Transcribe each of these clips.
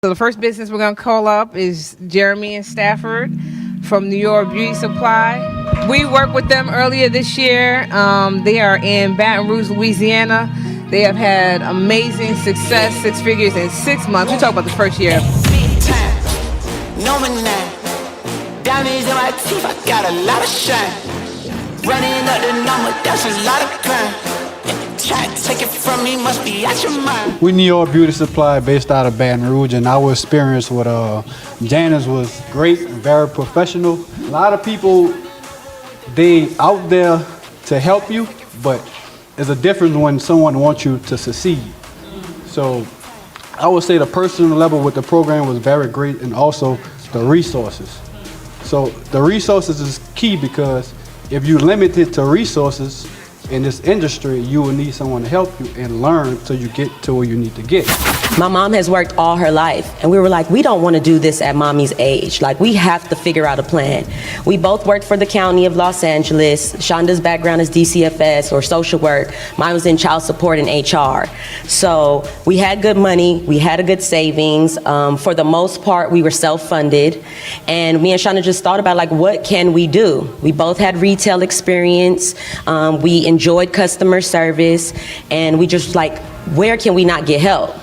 So the first business we're going to call up is Jeremy and Stafford from New York Beauty Supply. We worked with them earlier this year. They are in Baton Rouge, Louisiana. They have had amazing success, 6 figures in 6 months. We talk about the first year. Big time, no man now. Diamonds in my teeth, I got a lot of shine. Running up the number, that's a lot of crime. Try to take it from me, must be out your mind. We New York Beauty Supply based out of Baton Rouge, and our experience with Janice was great, very professional. A lot of people, they out there to help you, but there's a difference when someone wants you to succeed. So I would say the personal level with the program was very great, and also the resources. So the resources is key, because if you limit it to resources in this industry, you will need someone to help you and learn till you get to where you need to get. My mom has worked all her life, and we were like, we don't want to do this at mommy's age. Like, we have to figure out a plan. We both worked for the County of Los Angeles. Shonda's background is DCFS or social work. Mine was in child support and HR. So we had good money, we had a good savings. For the most part, we were self-funded. And me and Shonda just thought about, like, what can we do? We both had retail experience. We enjoyed customer service. And we just like, where can we not get help?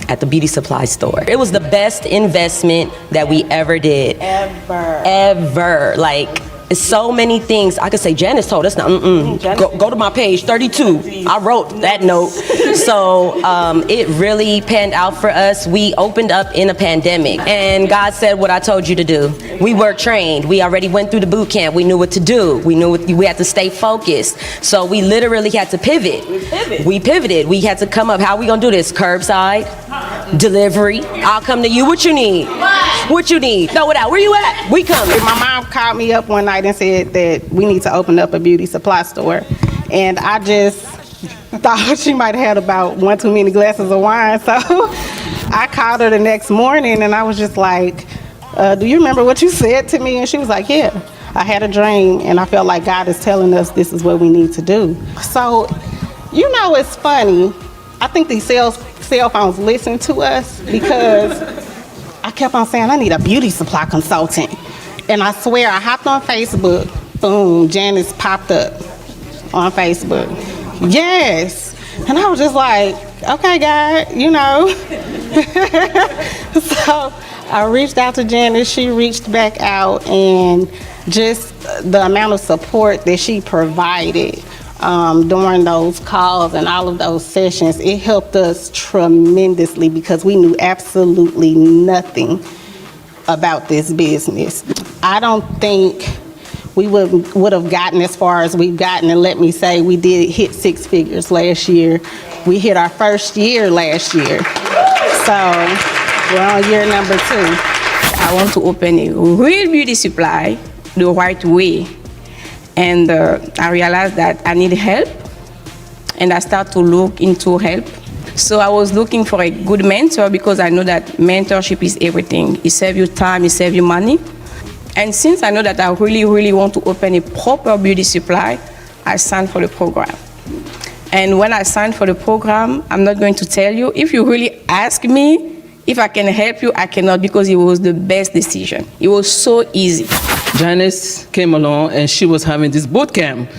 At the beauty supply store. It was the best investment that we ever did. Ever. Like, so many things. I could say, Janice told us, go to my page 32. I wrote that note. So it really panned out for us. We opened up in a pandemic, and God said what I told you to do. We were trained. We already went through the boot camp. We knew what to do. We knew we had to stay focused. So we literally had to pivot. We pivoted. We had to come up. How are we gonna do this? Curbside, delivery. I'll come to you. What you need? What you need? Throw it out. Where you at? We coming. My mom called me up one night and said that we need to open up a beauty supply store. And I just thought she might have had about one too many glasses of wine. So I called her the next morning and I was just like, do you remember what you said to me? And she was like, yeah, I had a dream and I felt like God is telling us this is what we need to do. So, you know, it's funny. I think these cell phones listen to us, because I kept on saying I need a beauty supply consultant. And I swear, I hopped on Facebook, boom, Janice popped up on Facebook. Yes. And I was just like, okay, God, you know. So I reached out to Janice, she reached back out, and just the amount of support that she provided during those calls and all of those sessions, it helped us tremendously, because we knew absolutely nothing about this business. I don't think we would have gotten as far as we've gotten, and let me say, we did hit 6 figures last year. We hit our first year last year. So we're on year number 2. I want to open a real beauty supply the right way. And I realized that I need help, and I started to look into help. So I was looking for a good mentor, because I know that mentorship is everything. It saves you time, it saves you money. And since I know that I really, really want to open a proper beauty supply, I signed for the program. And when I signed for the program, I'm not going to tell you. If you really ask me if I can help you, I cannot, because it was the best decision. It was so easy. Janice came along and she was having this boot camp,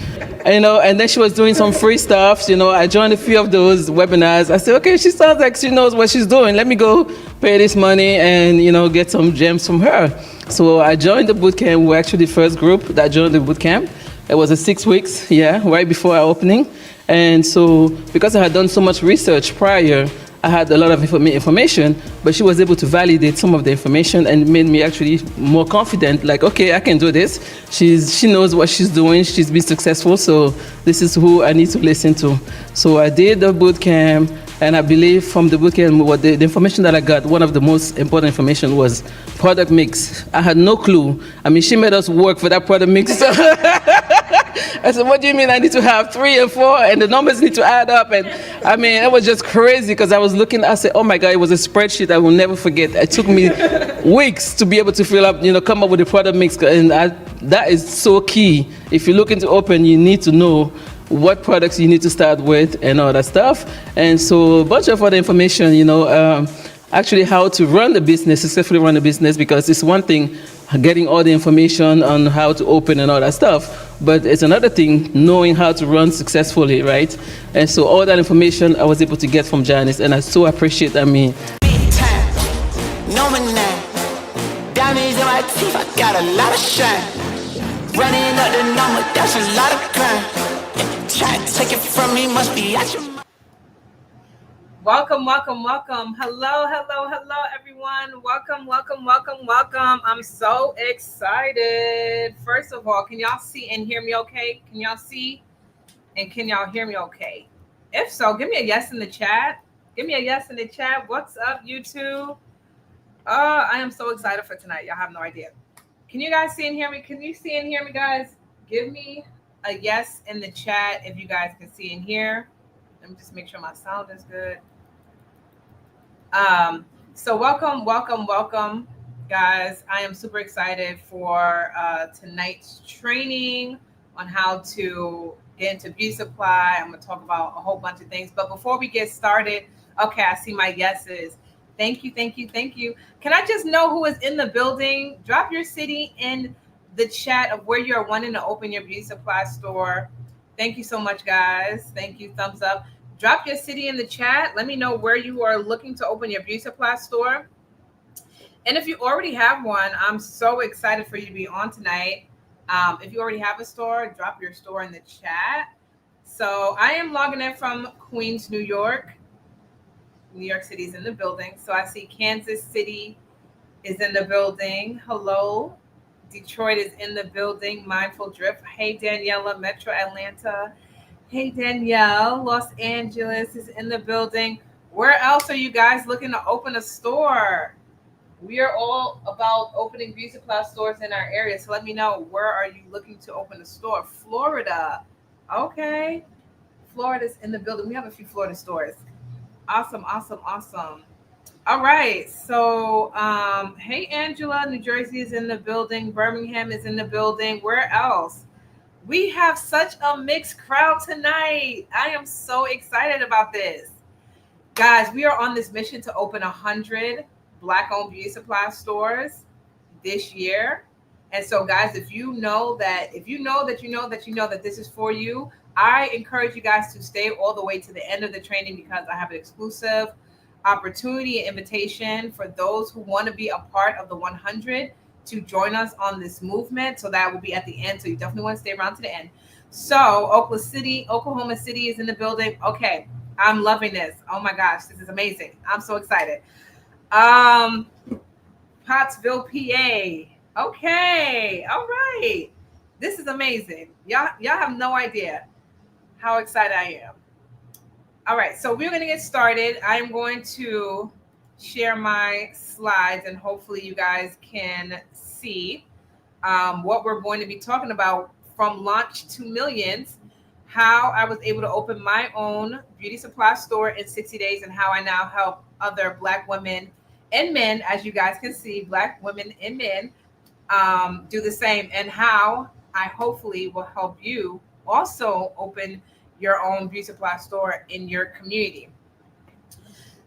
and then she was doing some free stuff. I joined a few of those webinars. I said, okay, she sounds like she knows what she's doing. Let me go pay this money and, get some gems from her. So I joined the boot camp. We were actually the first group that joined the boot camp. It was a 6 weeks, right before our opening. And so because I had done so much research prior, I had a lot of information, but she was able to validate some of the information, and made me actually more confident, like, okay, I can do this. She knows what she's doing. She's been successful, so this is who I need to listen to. So I did the boot camp, and I believe from the boot camp, the information that I got, one of the most important information was product mix. I had no clue. I mean, she made us work for that product mix. I said, what do you mean I need to have 3 and 4, and the numbers need to add up? And I mean, it was just crazy, because I was looking, I said, oh my God, it was a spreadsheet I will never forget. It took me weeks to be able to fill up, come up with the product mix, and that is so key. If you're looking to open, you need to know what products you need to start with and all that stuff. And so a bunch of other information, actually how to run the business, successfully run the business, because it's one thing getting all the information on how to open and all that stuff, but it's another thing knowing how to run successfully, right? And so all that information I was able to get from Janice, and I so appreciate that. Big time, no man now. Diamonds in my teeth, I got a lot of shine. Running up the number, that's a lot of crime. Try to take it from me, must be out your mind. Welcome, welcome, welcome. Hello, hello, hello, everyone. Welcome, welcome, welcome, welcome. I'm so excited. First of all, can y'all see and hear me okay? Can y'all see and can y'all hear me okay? If so, give me a yes in the chat. Give me a yes in the chat. What's up, YouTube? I am so excited for tonight. Y'all have no idea. Can you guys see and hear me? Can you see and hear me, guys? Give me a yes in the chat if you guys can see and hear. Let me just make sure my sound is good. So welcome, welcome, welcome, guys. I am super excited for tonight's training on how to get into beauty supply. I'm going to talk about a whole bunch of things. But before we get started, okay, I see my yeses. Thank you, thank you, thank you. Can I just know who is in the building? Drop your city in the chat of where you're wanting to open your beauty supply store. Thank you so much, guys. Thank you. Thumbs up. Drop your city in the chat. Let me know where you are looking to open your beauty supply store. And if you already have one, I'm so excited for you to be on tonight. If you already have a store, drop your store in the chat. So I am logging in from Queens, New York. New York City is in the building. So I see Kansas City is in the building. Hello. Detroit is in the building. Mindful Drift. Hey, Daniela, Metro Atlanta. Hey, Danielle, Los Angeles is in the building. Where else are you guys looking to open a store? We are all about opening beauty supply stores in our area. So let me know, where are you looking to open a store? Florida. Okay. Florida's in the building. We have a few Florida stores. Awesome, awesome, awesome. All right. So, hey, Angela, New Jersey is in the building. Birmingham is in the building. Where else? We have such a mixed crowd tonight. I am so excited about this. Guys, we are on this mission to open 100 Black-owned beauty supply stores this year. And so, guys, if you know that this is for you, I encourage you guys to stay all the way to the end of the training, because I have an exclusive opportunity and invitation for those who want to be a part of the 100 to join us on this movement. So that will be at the end. So you definitely want to stay around to the end. So Oklahoma City is in the building. Okay. I'm loving this. Oh my gosh. This is amazing. I'm so excited. Pottsville, PA. Okay. All right. This is amazing. Y'all have no idea how excited I am. All right. So we're going to get started. I'm going to share my slides, and hopefully you guys can see what we're going to be talking about from launch to millions, how I was able to open my own beauty supply store in 60 days, and how I now help other Black women and men, as you guys can see, Black women and men do the same, and how I hopefully will help you also open your own beauty supply store in your community.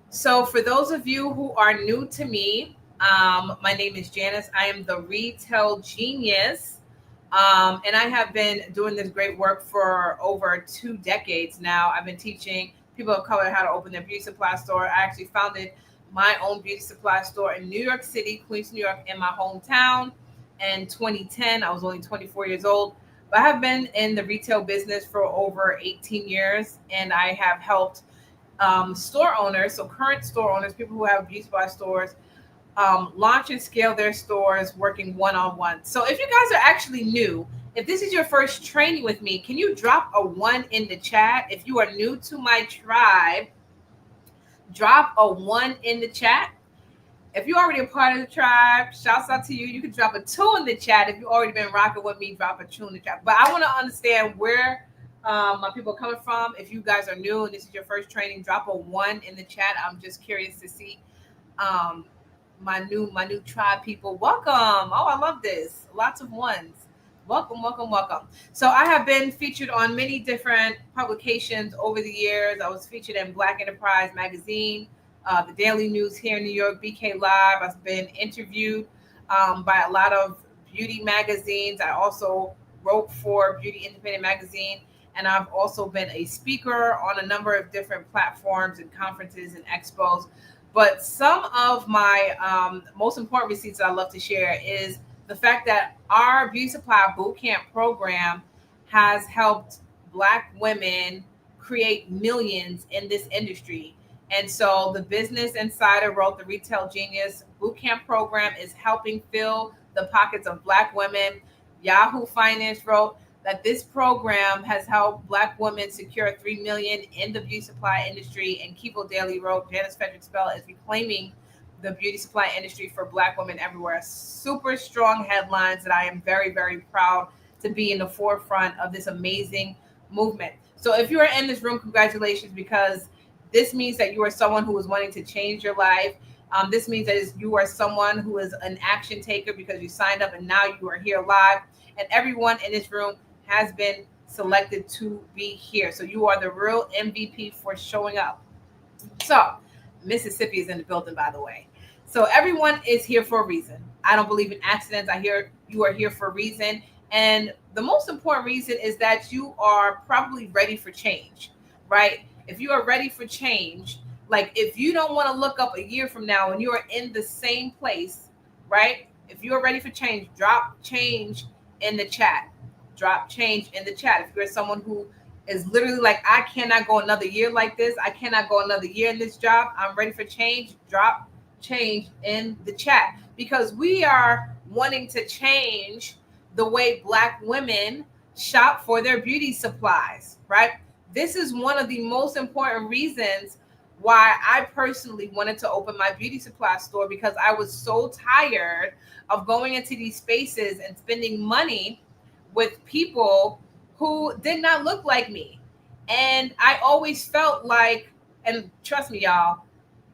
So for those of you who are new to me, my name is Janice. I am the Retail Genius. And I have been doing this great work for over 2 decades now. I've been teaching people of color how to open their beauty supply store. I actually founded my own beauty supply store in New York City, Queens, New York, in my hometown in 2010. I was only 24 years old. But I have been in the retail business for over 18 years, and I have helped store owners, so current store owners, people who have beauty supply stores, launch and scale their stores working one-on-one. So if you guys are actually new, if this is your first training with me, can you drop a 1 in the chat? If you are new to my tribe, drop a 1 in the chat. If you're already a part of the tribe, shouts out to you. You can drop a 2 in the chat. If you've already been rocking with me, drop a 2 in the chat. But I want to understand where my people are coming from. If you guys are new and this is your first training, drop a 1 in the chat. I'm just curious to see my new tribe people. Welcome. Oh, I love this. Lots of 1s. Welcome, welcome, welcome. So I have been featured on many different publications over the years. I was featured in Black Enterprise magazine the Daily News here in New York, BK Live. I've been interviewed by a lot of beauty magazines. I also wrote for Beauty Independent Magazine, and I've also been a speaker on a number of different platforms and conferences and expos. But some of my most important receipts that I love to share is the fact that our Beauty Supply Bootcamp program has helped Black women create millions in this industry. And so the Business Insider wrote the Retail Genius Bootcamp program is helping fill the pockets of Black women. Yahoo Finance wrote that this program has helped Black women secure $3 million in the beauty supply industry. And Kivo Daily wrote Janice Frederick Spell is reclaiming the beauty supply industry for Black women everywhere. Super strong headlines that I am very, very proud to be in the forefront of this amazing movement. So if you are in this room, congratulations, because this means that you are someone who is wanting to change your life. This means that you are someone who is an action taker because you signed up and now you are here live. And everyone in this room has been selected to be here. So you are the real MVP for showing up. So Mississippi is in the building, by the way. So everyone is here for a reason. I don't believe in accidents. I hear you are here for a reason. And the most important reason is that you are probably ready for change, right? If you are ready for change, like if you don't want to look up a year from now and you are in the same place, right? If you are ready for change, drop change in the chat. Drop change in the chat. If you're someone who is literally like, I cannot go another year like this. I cannot go another year in this job. I'm ready for change. Drop change in the chat, because we are wanting to change the way Black women shop for their beauty supplies, right? This is one of the most important reasons why I personally wanted to open my beauty supply store, because I was so tired of going into these spaces and spending money with people who did not look like me. And I always felt like, and trust me, y'all,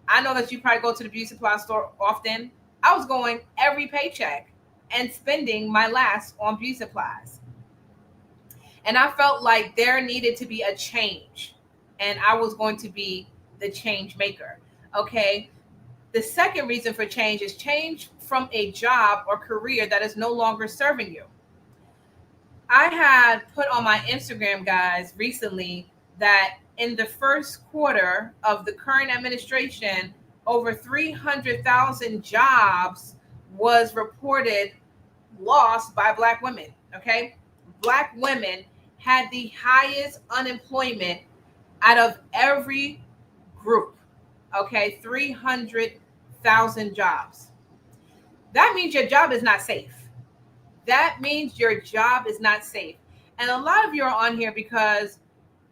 I know that you probably go to the beauty supply store often. I was going every paycheck and spending my last on beauty supplies. And I felt like there needed to be a change, and I was going to be the change maker. Okay. The second reason for change is change from a job or career that is no longer serving you. I had put on my Instagram, guys, recently that in the first quarter of the current administration, over 300,000 jobs was reported lost by Black women. Okay. Black women had the highest unemployment out of every group. Okay. 300,000 jobs. That means your job is not safe. That means your job is not safe. And a lot of you are on here because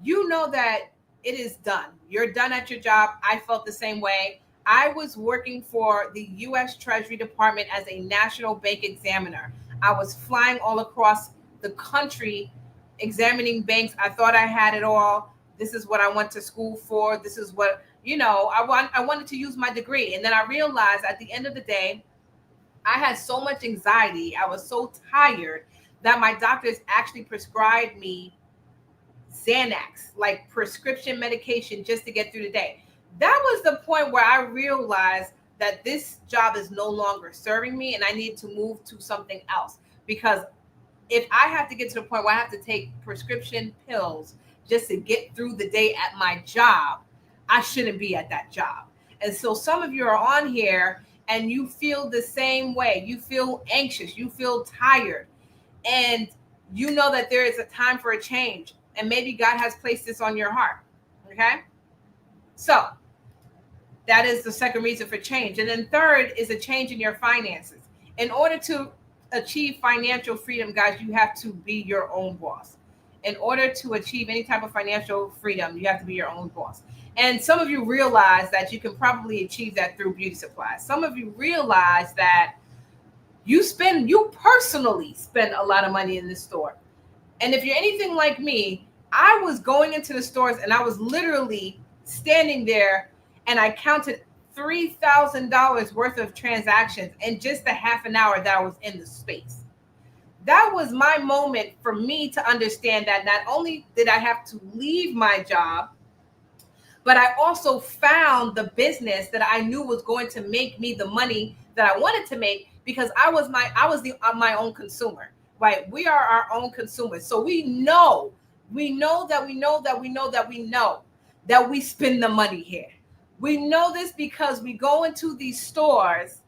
you know that it is done. You're done at your job. I felt the same way. I was working for the U.S. Treasury Department as a national bank examiner. I was flying all across the country examining banks. I thought I had it all. This is what I went to school for. This is what, I wanted to use my degree. And then I realized at the end of the day, I had so much anxiety. I was so tired that my doctors actually prescribed me Xanax, like prescription medication, just to get through the day. That was the point where I realized that this job is no longer serving me and I need to move to something else. Because if I have to get to the point where I have to take prescription pills just to get through the day at my job, I shouldn't be at that job. And so some of you are on here and you feel the same way. You feel anxious. You feel tired. And you know that there is a time for a change. And maybe God has placed this on your heart. Okay? So that is the second reason for change. And then third is a change in your finances. In order to achieve financial freedom, guys, you have to be your own boss. In order to achieve any type of financial freedom, you have to be your own boss. And some of you realize that you can probably achieve that through beauty supplies. Some of you realize that you personally spend a lot of money in this store. And if you're anything like me, I was going into the stores and I was literally standing there and I counted $3,000 worth of transactions in just a half an hour that I was in the space. That was my moment for me to understand that not only did I have to leave my job, But I also found the business that I knew was going to make me the money that I wanted to make, because I was my own consumer, right? We are our own consumers. So we know that we spend the money here. We know this because we go into these stores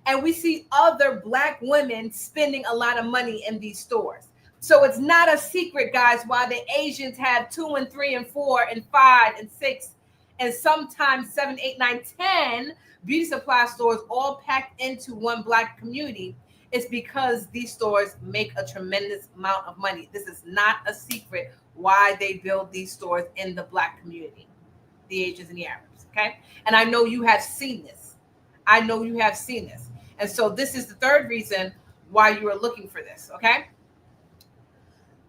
and we see other Black women spending a lot of money in these stores. So it's not a secret, guys, why the Asians have 2 and 3 and 4 and 5 and 6 and sometimes 7, 8, 9, 10 beauty supply stores all packed into one Black community. It's because these stores make a tremendous amount of money. This is not a secret why they build these stores in the Black community, the Asians and the Arabs, okay? And I know you have seen this. And so this is the third reason why you are looking for this, okay?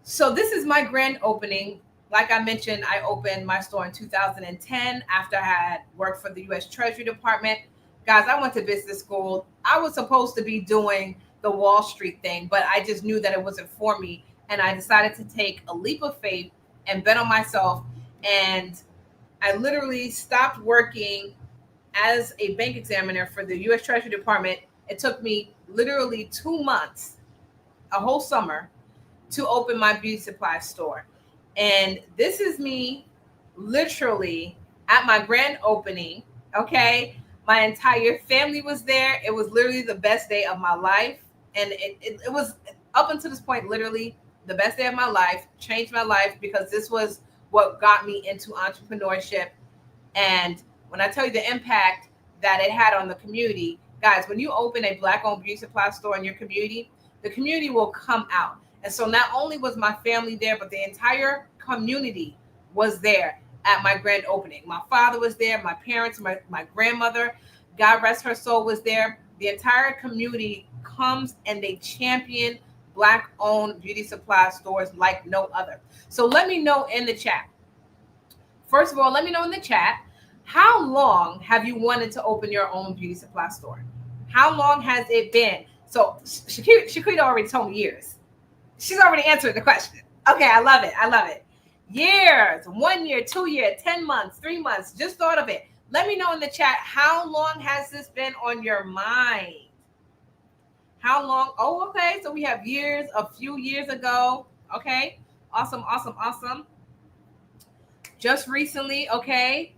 So this is my grand opening. Like I mentioned, I opened my store in 2010 after I had worked for the U.S. Treasury Department. Guys, I went to business school. I was supposed to be doing the Wall Street thing, but I just knew that it wasn't for me. And I decided to take a leap of faith and bet on myself. And I literally stopped working as a bank examiner for the U.S. Treasury Department. It took me literally 2 months, a whole summer, to open my beauty supply store. And this is me literally at my grand opening, okay? My entire family was there. It was literally the best day of my life. And it was, up until this point, literally the best day of my life, changed my life, because this was what got me into entrepreneurship. And when I tell you the impact that it had on the community, guys, when you open a Black-owned beauty supply store in your community, the community will come out. And so not only was my family there, but the entire community was there at my grand opening. My father was there, my parents, my grandmother, God rest her soul, was there. The entire community comes and they champion Black-owned beauty supply stores like no other. So let me know in the chat. First of all, let me know in the chat, how long have you wanted to open your own beauty supply store? How long has it been? So Shaquita already told me years. She's already answered the question. Okay, I love it. Years, 1 year, 2 years, 10 months, 3 months. Just thought of it. Let me know in the chat, how long has this been on your mind? How long? Oh, okay. So we have years, a few years ago. Okay. Awesome. Just recently. Okay.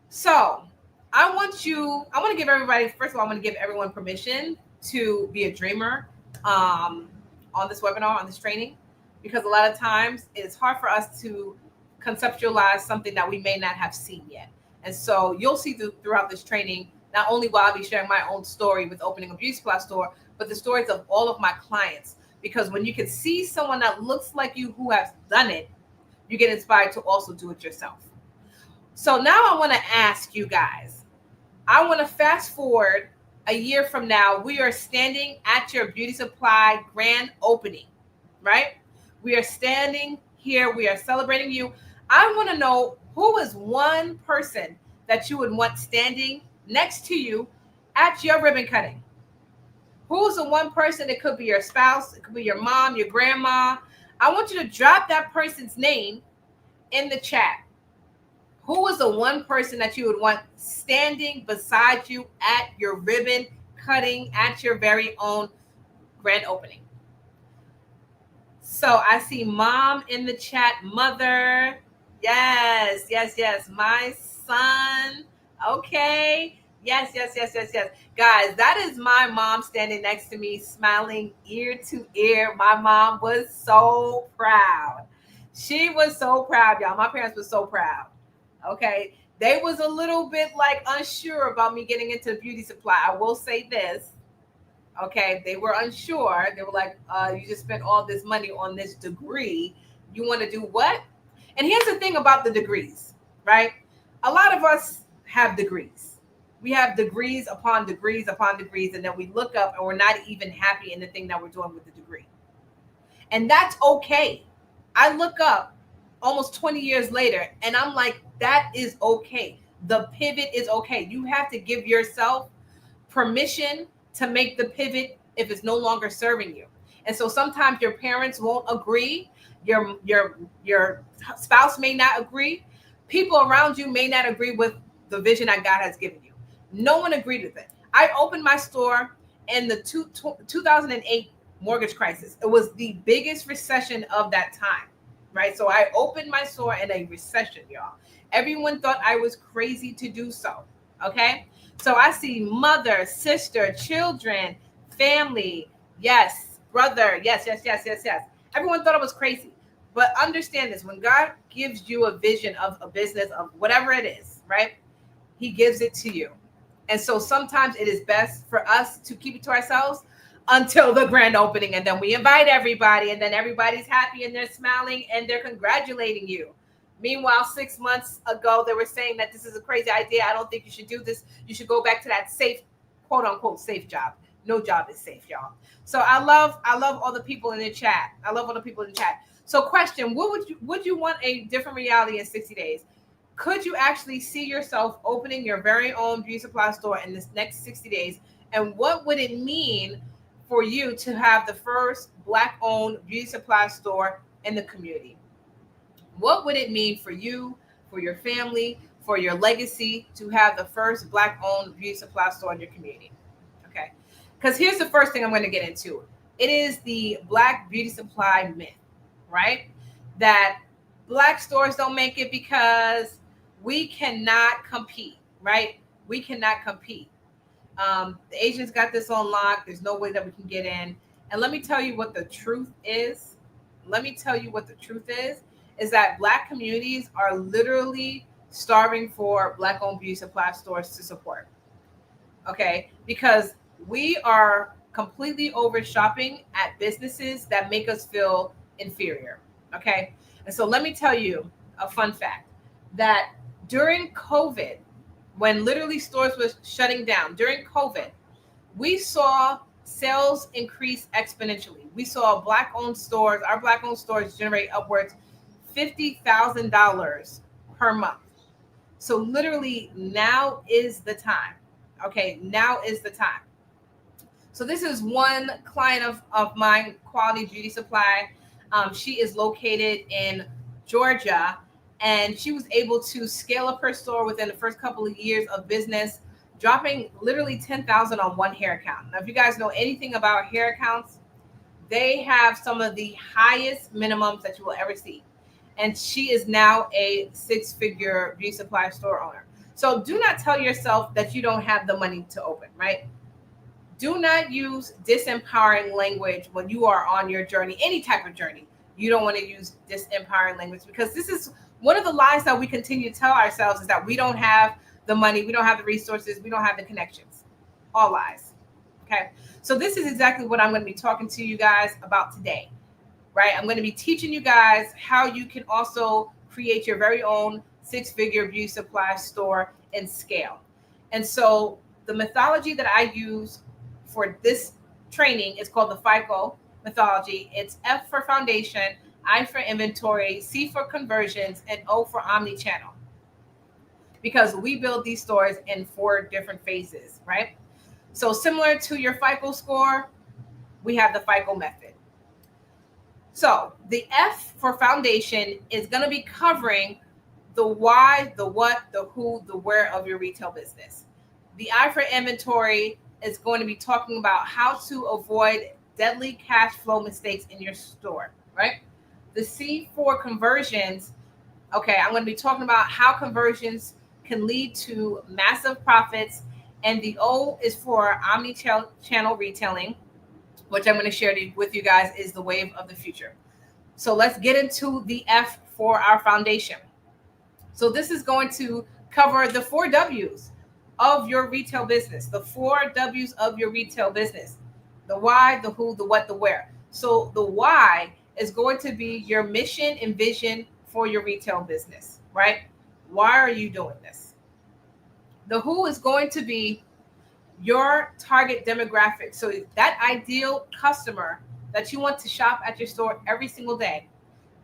So I want to give everybody, first of all, I'm going to give everyone permission to be a dreamer on this webinar, on this training, because a lot of times it's hard for us to conceptualize something that we may not have seen yet. And so you'll see throughout this training, not only will I be sharing my own story with opening a beauty supply store, but the stories of all of my clients. Because when you can see someone that looks like you who has done it, you get inspired to also do it yourself. So now I want to ask you guys, I want to fast forward a year from now. We are standing at your beauty supply grand opening, right? We are standing here. We are celebrating you. I want to know, who is one person that you would want standing next to you at your ribbon cutting? Who's the one person? It could be your spouse. It could be your mom, your grandma. I want you to drop that person's name in the chat. Who is the one person that you would want standing beside you at your ribbon cutting at your very own grand opening? So I see mom in the chat, mother. Yes. My son. Okay. Yes. Guys, that is my mom standing next to me, smiling ear to ear. My mom was so proud. She was so proud, y'all. My parents were so proud. Okay. They was a little bit like unsure about me getting into beauty supply. I will say this. Okay. They were unsure. They were like, you just spent all this money on this degree. You want to do what? And here's the thing about the degrees, right? A lot of us have degrees. We have degrees upon degrees upon degrees. And then we look up and we're not even happy in the thing that we're doing with the degree. And that's okay. I look up almost 20 years later and I'm like, that is okay. The pivot is okay. You have to give yourself permission to make the pivot if it's no longer serving you. And so sometimes your parents won't agree. Your spouse may not agree, People around you may not agree with the vision that God has given you. No one agreed with it. I opened my store in the 2008 mortgage crisis. It was the biggest recession of that time, right? So I opened my store in a recession, y'all. Everyone thought I was crazy to do so, okay? So I see mother, sister, children, family, yes, brother, yes. Everyone thought I was crazy. But understand this, when God gives you a vision of a business, of whatever it is, right? He gives it to you. And so sometimes it is best for us to keep it to ourselves until the grand opening. And then we invite everybody, and then everybody's happy and they're smiling and they're congratulating you. Meanwhile, 6 months ago, they were saying that this is a crazy idea. I don't think you should do this. You should go back to that safe, quote unquote, safe job. No job is safe, y'all. So I love all the people in the chat. I love all the people in the chat. So question, what would you want a different reality in 60 days? Could you actually see yourself opening your very own beauty supply store in this next 60 days? And what would it mean for you to have the first Black-owned beauty supply store in the community? What would it mean for you, for your family, for your legacy to have the first Black-owned beauty supply store in your community? Okay, because here's the first thing I'm going to get into. It is the Black beauty supply myth, right? That Black stores don't make it because we cannot compete, right? We cannot compete. The Asians got this on lock. There's no way that we can get in. And let me tell you what the truth is. Is that Black communities are literally starving for Black-owned beauty supply stores to support. Okay? Because we are completely over shopping at businesses that make us feel inferior. Okay? And so let me tell you a fun fact that during COVID, when literally stores were shutting down, during COVID, we saw sales increase exponentially. We saw Black-owned stores, our Black-owned stores generate upwards $50,000 per month. So literally now is the time. Okay, now is the time. So this is one client of mine, Quality Beauty Supply. She is located in Georgia, and she was able to scale up her store within the first couple of years of business, dropping literally $10,000 on one hair account. Now, if you guys know anything about hair accounts, they have some of the highest minimums that you will ever see. And she is now a six-figure beauty supply store owner. So do not tell yourself that you don't have the money to open, right? Do not use disempowering language when you are on your journey, any type of journey. You don't want to use disempowering language, because this is one of the lies that we continue to tell ourselves, is that we don't have the money, we don't have the resources, we don't have the connections. All lies. Okay. So this is exactly what I'm going to be talking to you guys about today, right? I'm going to be teaching you guys how you can also create your very own six-figure beauty supply store and scale. And so the methodology that I use for this training is called the FICO methodology. It's F for foundation, I for inventory, C for conversions, and O for omni-channel. Because we build these stores in 4 different phases, right? So similar to your FICO score, we have the FICO method. So the F for foundation is going to be covering the why, the what, the who, the where of your retail business. The I for inventory is going to be talking about how to avoid deadly cash flow mistakes in your store, right? The C for conversions, okay, I'm going to be talking about how conversions can lead to massive profits. And the O is for omni-channel retailing, which I'm going to share with you guys is the wave of the future. So let's get into the F for our foundation. So this is going to cover the 4 W's of your retail business, the 4 W's of your retail business, the why, the who, the what, the where. So the why is going to be your mission and vision for your retail business, right? Why are you doing this? The who is going to be your target demographic. So that ideal customer that you want to shop at your store every single day,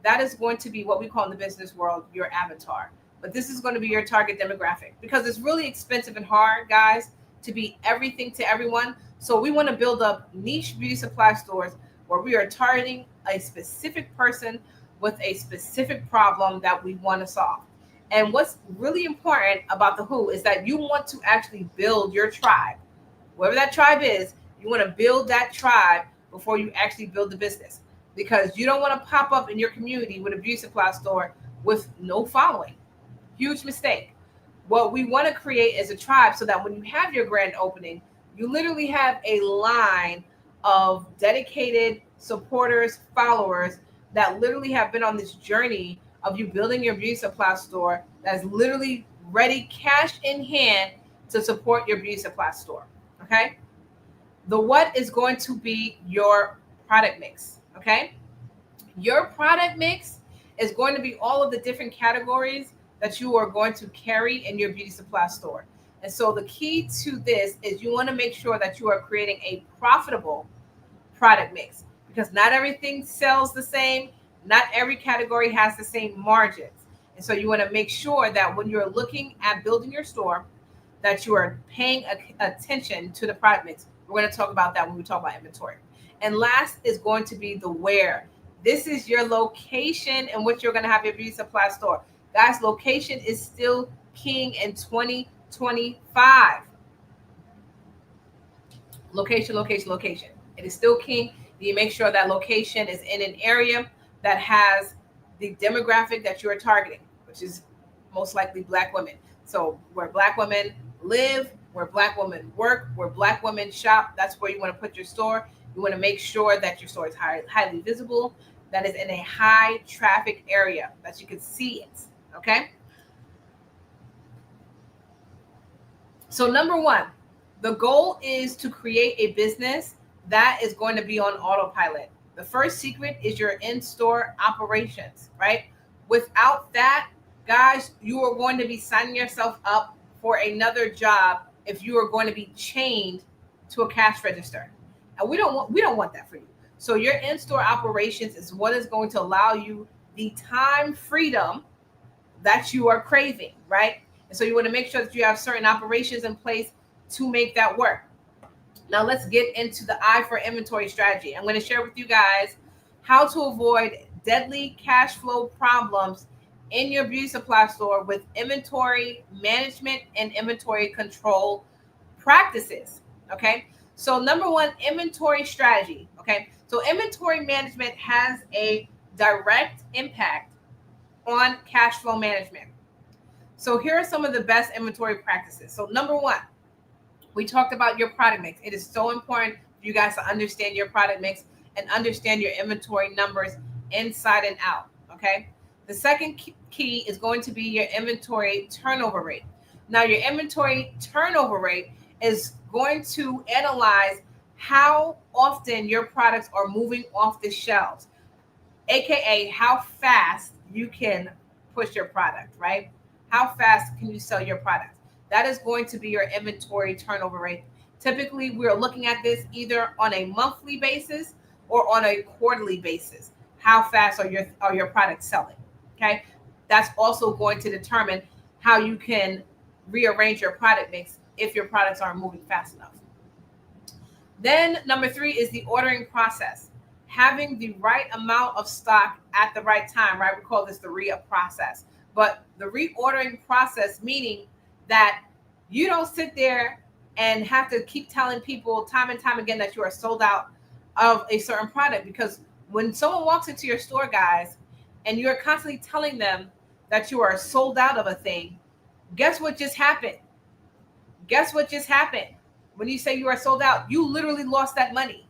that is going to be what we call in the business world your avatar. But this is going to be your target demographic, because it's really expensive and hard, guys, to be everything to everyone. So we want to build up niche beauty supply stores where we are targeting a specific person with a specific problem that we want to solve. And what's really important about the who is that you want to actually build your tribe. Whoever that tribe is, you want to build that tribe before you actually build the business, because you don't want to pop up in your community with a beauty supply store with no following. Huge mistake. What we want to create is a tribe so that when you have your grand opening, you literally have a line of dedicated supporters, followers that literally have been on this journey of you building your beauty supply store that's literally ready, cash in hand, to support your beauty supply store. Okay. The what is going to be your product mix. Okay. Your product mix is going to be all of the different categories that you are going to carry in your beauty supply store. And so the key to this is you want to make sure that you are creating a profitable product mix, because not everything sells the same. Not every category has the same margins. And so you want to make sure that when you're looking at building your store, that you are paying attention to the product mix. We're going to talk about that when we talk about inventory. And last is going to be the where. This is your location in which you're going to have your beauty supply store. Guys, location is still king in 2025. Location, location, location. It is still king. You make sure that location is in an area that has the demographic that you are targeting, which is most likely Black women. So where Black women live, where Black women work, where Black women shop, that's where you want to put your store. You want to make sure that your store is highly visible, that is in a high traffic area, that you can see it. Okay. So number one, the goal is to create a business that is going to be on autopilot. The first secret is your in-store operations, right? Without that, guys, you are going to be signing yourself up for another job if you are going to be chained to a cash register. And we don't want that for you. So your in-store operations is what is going to allow you the time freedom that you are craving, right? And so you want to make sure that you have certain operations in place to make that work. Now let's get into the I for inventory strategy. I'm going to share with you guys how to avoid deadly cash flow problems in your beauty supply store with inventory management and inventory control practices. Okay. So number one, inventory strategy. Okay. So inventory management has a direct impact on cash flow management. So here are some of the best inventory practices. So number one, we talked about your product mix. It is so important for you guys to understand your product mix and understand your inventory numbers inside and out. Okay. The second key is going to be your inventory turnover rate. Now, your inventory turnover rate is going to analyze how often your products are moving off the shelves, aka how fast you can push your product, right? How fast can you sell your product? That is going to be your inventory turnover rate. Typically, we're looking at this either on a monthly basis or on a quarterly basis. How fast are your products selling? Okay, that's also going to determine how you can rearrange your product mix if your products aren't moving fast enough. Then number three is the ordering process. Having the right amount of stock at the right time, right? We call this the re-up process. But the reordering process, meaning that you don't sit there and have to keep telling people time and time again that you are sold out of a certain product. Because when someone walks into your store, guys, and you're constantly telling them that you are sold out of a thing, guess what just happened? Guess what just happened? When you say you are sold out, you literally lost that money.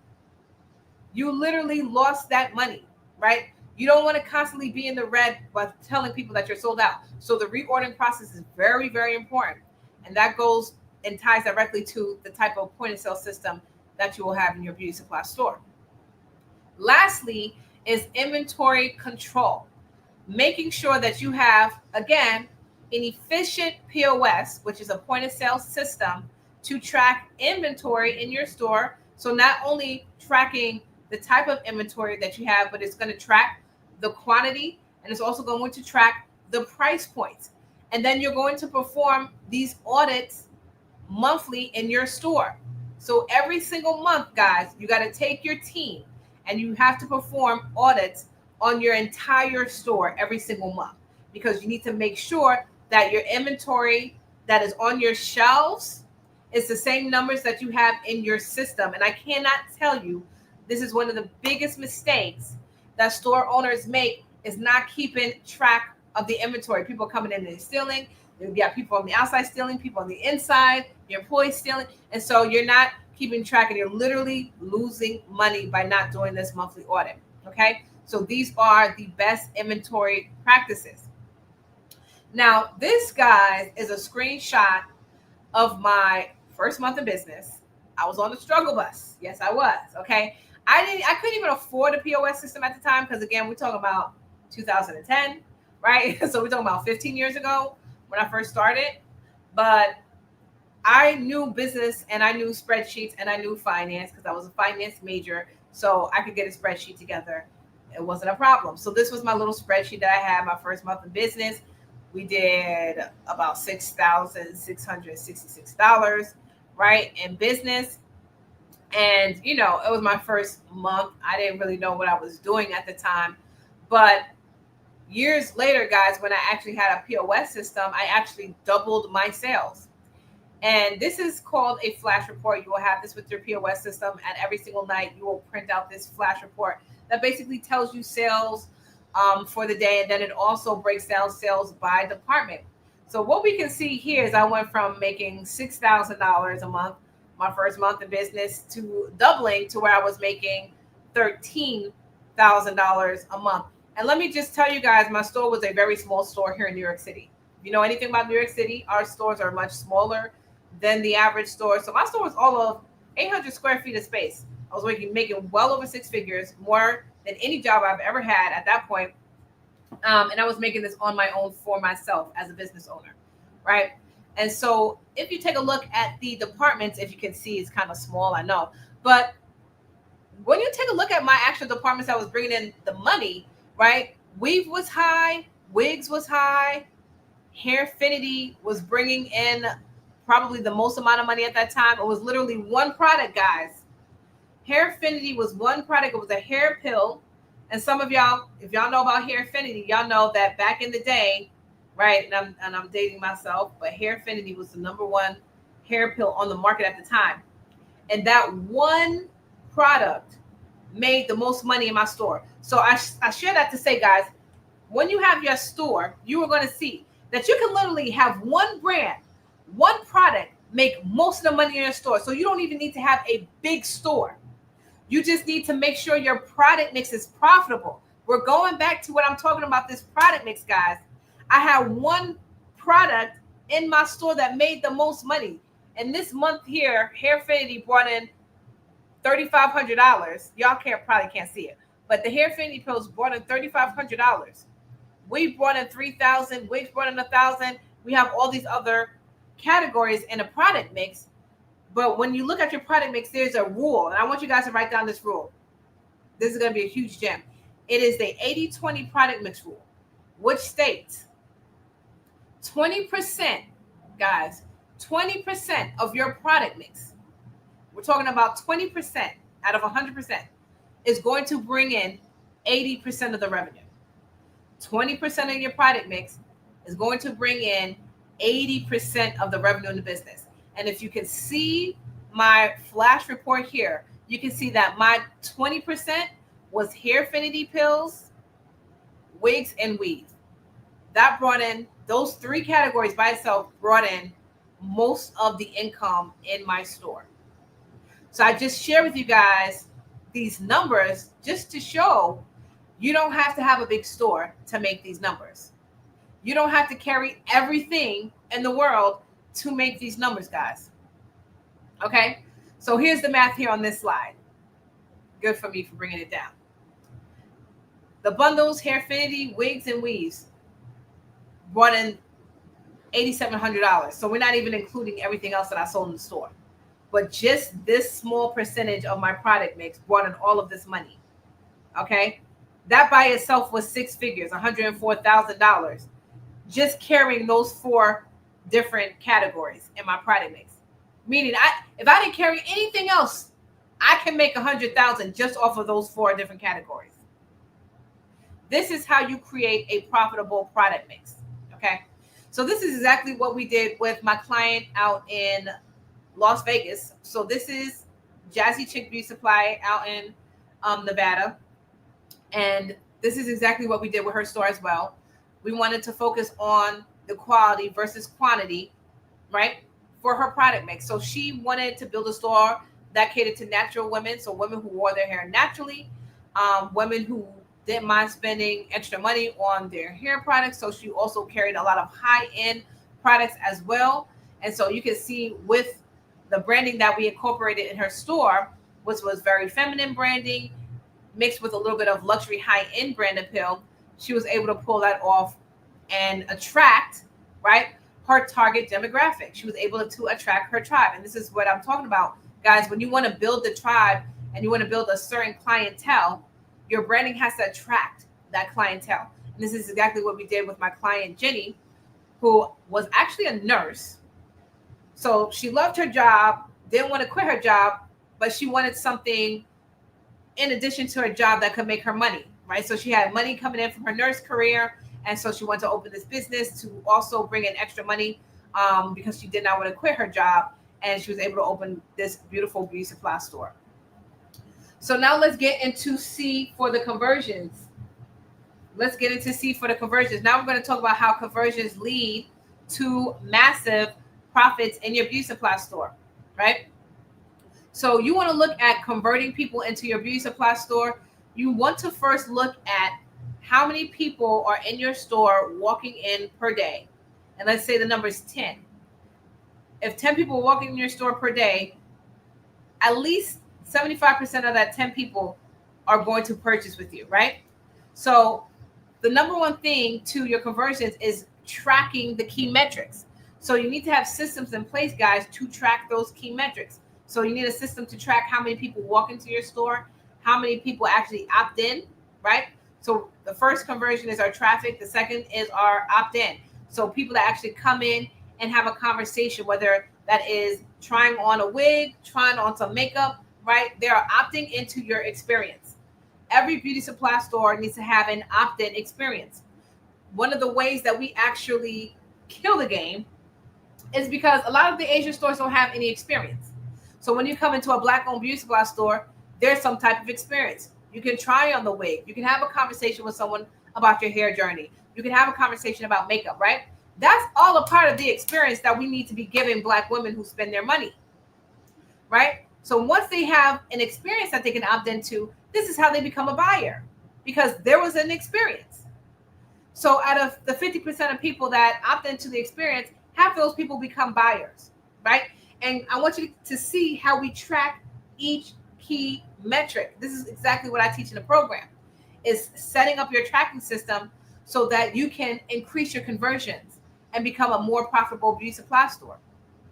You literally lost that money, right? You don't want to constantly be in the red by telling people that you're sold out. So the reordering process is very, very important. And that goes and ties directly to the type of point of sale system that you will have in your beauty supply store. Lastly is inventory control. Making sure that you have, again, an efficient POS, which is a point of sale system to track inventory in your store. So not only tracking the type of inventory that you have, but it's going to track the quantity, and it's also going to track the price points. And then you're going to perform these audits monthly in your store. So every single month, guys, you got to take your team and you have to perform audits on your entire store every single month, because you need to make sure that your inventory that is on your shelves is the same numbers that you have in your system. And I cannot tell you, this is one of the biggest mistakes that store owners make, is not keeping track of the inventory. People coming in and stealing. You got people on the outside stealing, people on the inside, your employees stealing. And so you're not keeping track, and you're literally losing money by not doing this monthly audit. Okay. So these are the best inventory practices. Now, this, guys, is a screenshot of my first month of business. I was on the struggle bus. Yes, I was. Okay. I couldn't even afford a POS system at the time, because again, we're talking about 2010, right? So we're talking about 15 years ago when I first started. But I knew business, and I knew spreadsheets, and I knew finance, because I was a finance major. So I could get a spreadsheet together. It wasn't a problem. So this was my little spreadsheet that I had my first month of business. We did about $6,666, right, in business. And, you know, it was my first month. I didn't really know what I was doing at the time. But years later, guys, when I actually had a POS system, I actually doubled my sales. And this is called a flash report. You will have this with your POS system, and every single night you will print out this flash report that basically tells you sales for the day, and then it also breaks down sales by department. So what we can see here is I went from making $6,000 a month, my first month in business, to doubling to where I was making $13,000 a month. And let me just tell you guys, my store was a very small store here in New York City. If you know anything about New York City, our stores are much smaller than the average store. So my store was all of 800 square feet of space. I was making well over six figures, more than any job I've ever had at that point. And I was making this on my own for myself as a business owner, right? And so if you take a look at the departments, if you can see, it's kind of small, I know. But when you take a look at my actual departments that was bringing in the money, right? Weave was high, wigs was high, Hairfinity was bringing in probably the most amount of money at that time. It was literally one product, guys. Hairfinity was one product. It was a hair pill. And some of y'all, if y'all know about Hairfinity, y'all know that back in the day, right, and I'm dating myself, but Hairfinity was the #1 hair pill on the market at the time. And that one product made the most money in my store. So I share that to say, guys, when you have your store, you are going to see that you can literally have one brand, one product make most of the money in your store. So you don't even need to have a big store. You just need to make sure your product mix is profitable. We're going back to what I'm talking about, this product mix, guys. I had one product in my store that made the most money. And this month here, Hairfinity brought in $3,500. Y'all probably can't see it. But the Hairfinity pills brought in $3,500. We brought in $3,000. Wigs brought in $1,000. We have all these other categories in a product mix. But when you look at your product mix, there's a rule. And I want you guys to write down this rule. This is going to be a huge gem. It is the 80-20 product mix rule, which states 20%, guys, 20% of your product mix, we're talking about 20% out of 100%, is going to bring in 80% of the revenue. 20% of your product mix is going to bring in 80% of the revenue in the business. And if you can see my flash report here, you can see that my 20% was Hairfinity pills, wigs, and weave. That brought in, those three categories by itself brought in most of the income in my store. So I just share with you guys these numbers just to show you don't have to have a big store to make these numbers. You don't have to carry everything in the world to make these numbers, guys. Okay, so here's the math here on this slide. Good for me for bringing it down. The bundles, Hairfinity, wigs, and weaves brought in $8,700. So we're not even including everything else that I sold in the store. But just this small percentage of my product mix brought in all of this money. Okay, that by itself was six figures, $104,000, just carrying those four different categories in my product mix. Meaning, if I didn't carry anything else, I can make $100,000 just off of those four different categories. This is how you create a profitable product mix. Okay, So this is exactly what we did with my client out in Las Vegas. So this is Jazzy Chick Beauty Supply out in Nevada. And this is exactly what we did with her store as well. We wanted to focus on the quality versus quantity, right, for her product mix. So she wanted to build a store that catered to natural women, so women who wore their hair naturally, women who didn't mind spending extra money on their hair products. So she also carried a lot of high-end products as well. And so you can see with the branding that we incorporated in her store, which was very feminine branding, mixed with a little bit of luxury high-end brand appeal, she was able to pull that off and attract, right, her target demographic. She was able to attract her tribe. And this is what I'm talking about, guys. When you want to build the tribe and you want to build a certain clientele, your branding has to attract that clientele. And this is exactly what we did with my client, Jenny, who was actually a nurse. So she loved her job, didn't want to quit her job, but she wanted something in addition to her job that could make her money, right? So she had money coming in from her nurse career. And so she wanted to open this business to also bring in extra money because she did not want to quit her job. And she was able to open this beautiful beauty supply store. So now let's get into C for the conversions. Let's get into C for the conversions. Now we're going to talk about how conversions lead to massive profits in your beauty supply store, right? So you want to look at converting people into your beauty supply store. You want to first look at how many people are in your store walking in per day. And let's say the number is 10. If 10 people are walking in your store per day, at least 75% of that 10 people are going to purchase with you, right? So the number one thing to your conversions is tracking the key metrics. So you need to have systems in place, guys, to track those key metrics. So you need a system to track how many people walk into your store, how many people actually opt in, right? So the first conversion is our traffic. The second is our opt-in. So people that actually come in and have a conversation, whether that is trying on a wig, trying on some makeup, right? They are opting into your experience. Every beauty supply store needs to have an opt-in experience. One of the ways that we actually kill the game is because a lot of the Asian stores don't have any experience. So when you come into a Black-owned beauty supply store, there's some type of experience. You can try on the wig. You can have a conversation with someone about your hair journey. You can have a conversation about makeup, right? That's all a part of the experience that we need to be giving Black women who spend their money, right? So once they have an experience that they can opt into, this is how they become a buyer, because there was an experience. So out of the 50% of people that opt into the experience, half those people become buyers, right? And I want you to see how we track each key metric. This is exactly what I teach in the program, is setting up your tracking system so that you can increase your conversions and become a more profitable beauty supply store,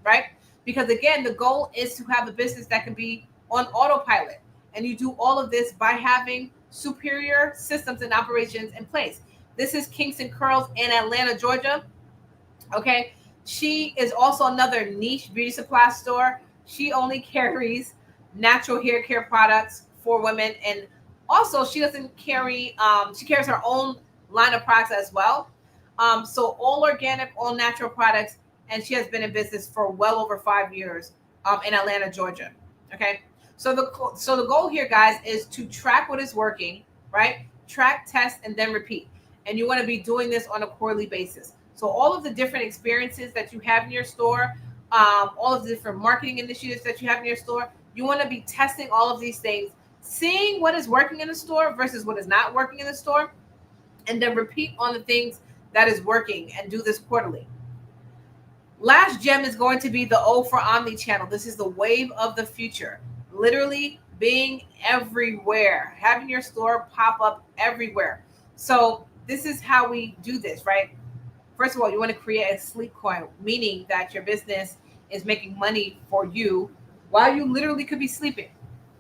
right? Because again, the goal is to have a business that can be on autopilot. And you do all of this by having superior systems and operations in place. This is Kingston Curls in Atlanta, Georgia. Okay. She is also another niche beauty supply store. She only carries natural hair care products for women. And also she doesn't carry, she carries her own line of products as well. So all organic, all natural products. And she has been in business for well over 5 years in Atlanta, Georgia. Okay. So the goal here, guys, is to track what is working, right? Track, test, and then repeat. And you want to be doing this on a quarterly basis. So all of the different experiences that you have in your store, all of the different marketing initiatives that you have in your store, you want to be testing all of these things, seeing what is working in the store versus what is not working in the store, and then repeat on the things that is working and do this quarterly. Last gem is going to be the O for omnichannel. This is the wave of the future. Literally being everywhere, having your store pop up everywhere. So this is how we do this, right? First of all, you want to create a sleep coin, meaning that your business is making money for you while you literally could be sleeping.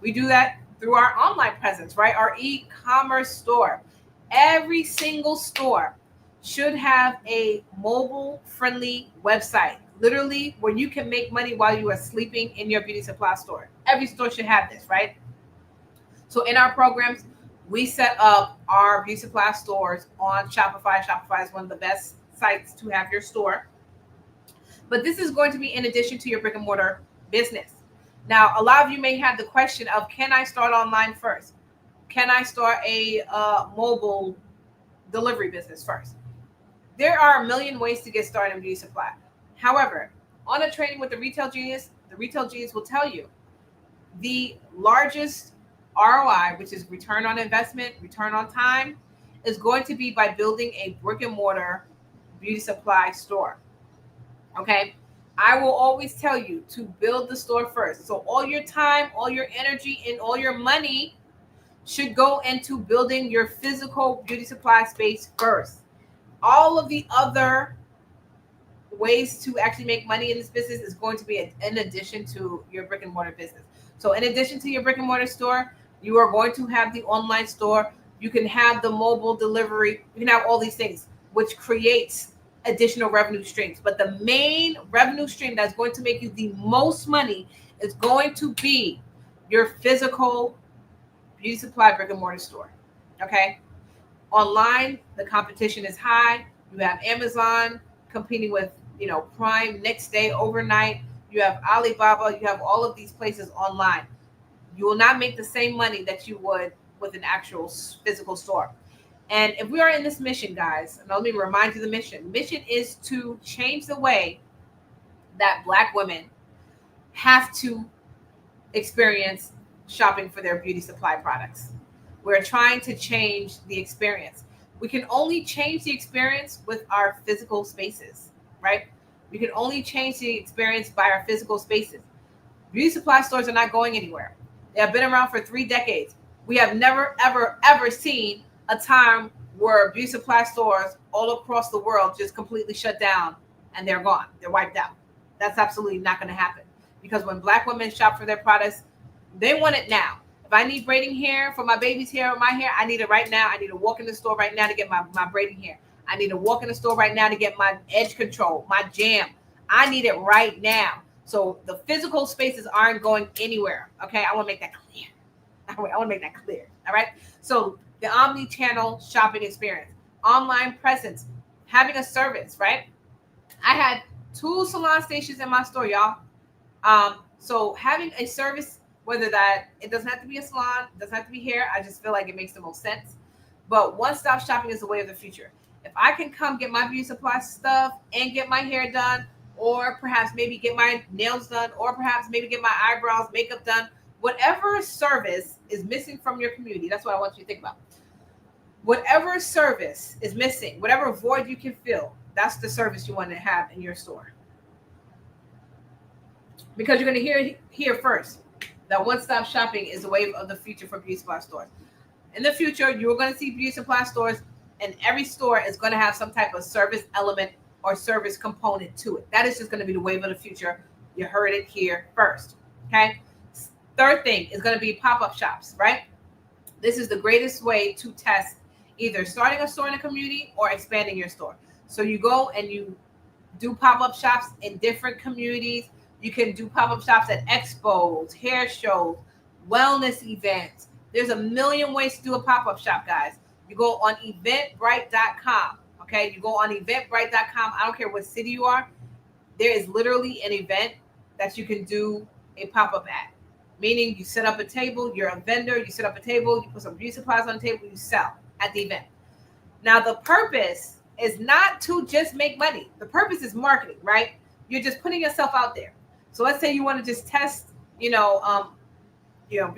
We do that through our online presence, right? Our e-commerce store. Every single store should have a mobile-friendly website, literally where you can make money while you are sleeping in your beauty supply store. Every store should have this, right? So in our programs, we set up our beauty supply stores on Shopify. Shopify is one of the best sites to have your store. But this is going to be in addition to your brick and mortar business. Now, a lot of you may have the question of, can I start online first? Can I start a mobile delivery business first? There are a million ways to get started in beauty supply. However, on a training with the Retail Genius will tell you the largest ROI, which is return on investment, return on time, is going to be by building a brick and mortar beauty supply store. Okay? I will always tell you to build the store first. So all your time, all your energy, and all your money should go into building your physical beauty supply space first. All of the other ways to actually make money in this business is going to be in addition to your brick and mortar business. So in addition to your brick and mortar store, you are going to have the online store. You can have the mobile delivery. You can have all these things, which creates additional revenue streams. But the main revenue stream that's going to make you the most money is going to be your physical beauty supply brick and mortar store. Okay? Online, the competition is high. You have Amazon competing with, Prime next day, overnight. You have Alibaba. You have all of these places online. You will not make the same money that you would with an actual physical store. And if we are in this mission, guys, and let me remind you the mission. Mission is to change the way that Black women have to experience shopping for their beauty supply products. We're trying to change the experience. We can only change the experience with our physical spaces, right? We can only change the experience by our physical spaces. Beauty supply stores are not going anywhere. They have been around for 3 decades. We have never, ever, ever seen a time where beauty supply stores all across the world just completely shut down and they're gone. They're wiped out. That's absolutely not going to happen. Because when Black women shop for their products, they want it now. If I need braiding hair for my baby's hair or my hair, I need it right now. I need to walk in the store right now to get my braiding hair. I need to walk in the store right now to get my edge control, my jam. I need it right now. So the physical spaces aren't going anywhere. Okay, I want to make that clear. I want to make that clear. All right. So the omni-channel shopping experience, online presence, having a service, right? I had 2 salon stations in my store, y'all. So having a service, whether that it doesn't have to be a salon, it doesn't have to be hair. I just feel like it makes the most sense. But one-stop shopping is the way of the future. If I can come get my beauty supply stuff and get my hair done, or perhaps maybe get my nails done, or perhaps maybe get my eyebrows, makeup done, whatever service is missing from your community, that's what I want you to think about. Whatever service is missing, whatever void you can fill, that's the service you want to have in your store. Because you're going to hear here first that one-stop shopping is the wave of the future for beauty supply stores. In the future, you're going to see beauty supply stores, and every store is going to have some type of service element or service component to it. That is just going to be the wave of the future. You heard it here first. Okay. Third thing is going to be pop-up shops, right? This is the greatest way to test either starting a store in a community or expanding your store. So you go and you do pop-up shops in different communities. You can do pop-up shops at expos, hair shows, wellness events. There's a million ways to do a pop-up shop, guys. You go on eventbrite.com. Okay, you go on eventbrite.com. I don't care what city you are. There is literally an event that you can do a pop-up at. Meaning you set up a table, you're a vendor, you set up a table, you put some beauty supplies on the table, you sell at the event. Now, the purpose is not to just make money. The purpose is marketing, right? You're just putting yourself out there. So let's say you want to just test, beauty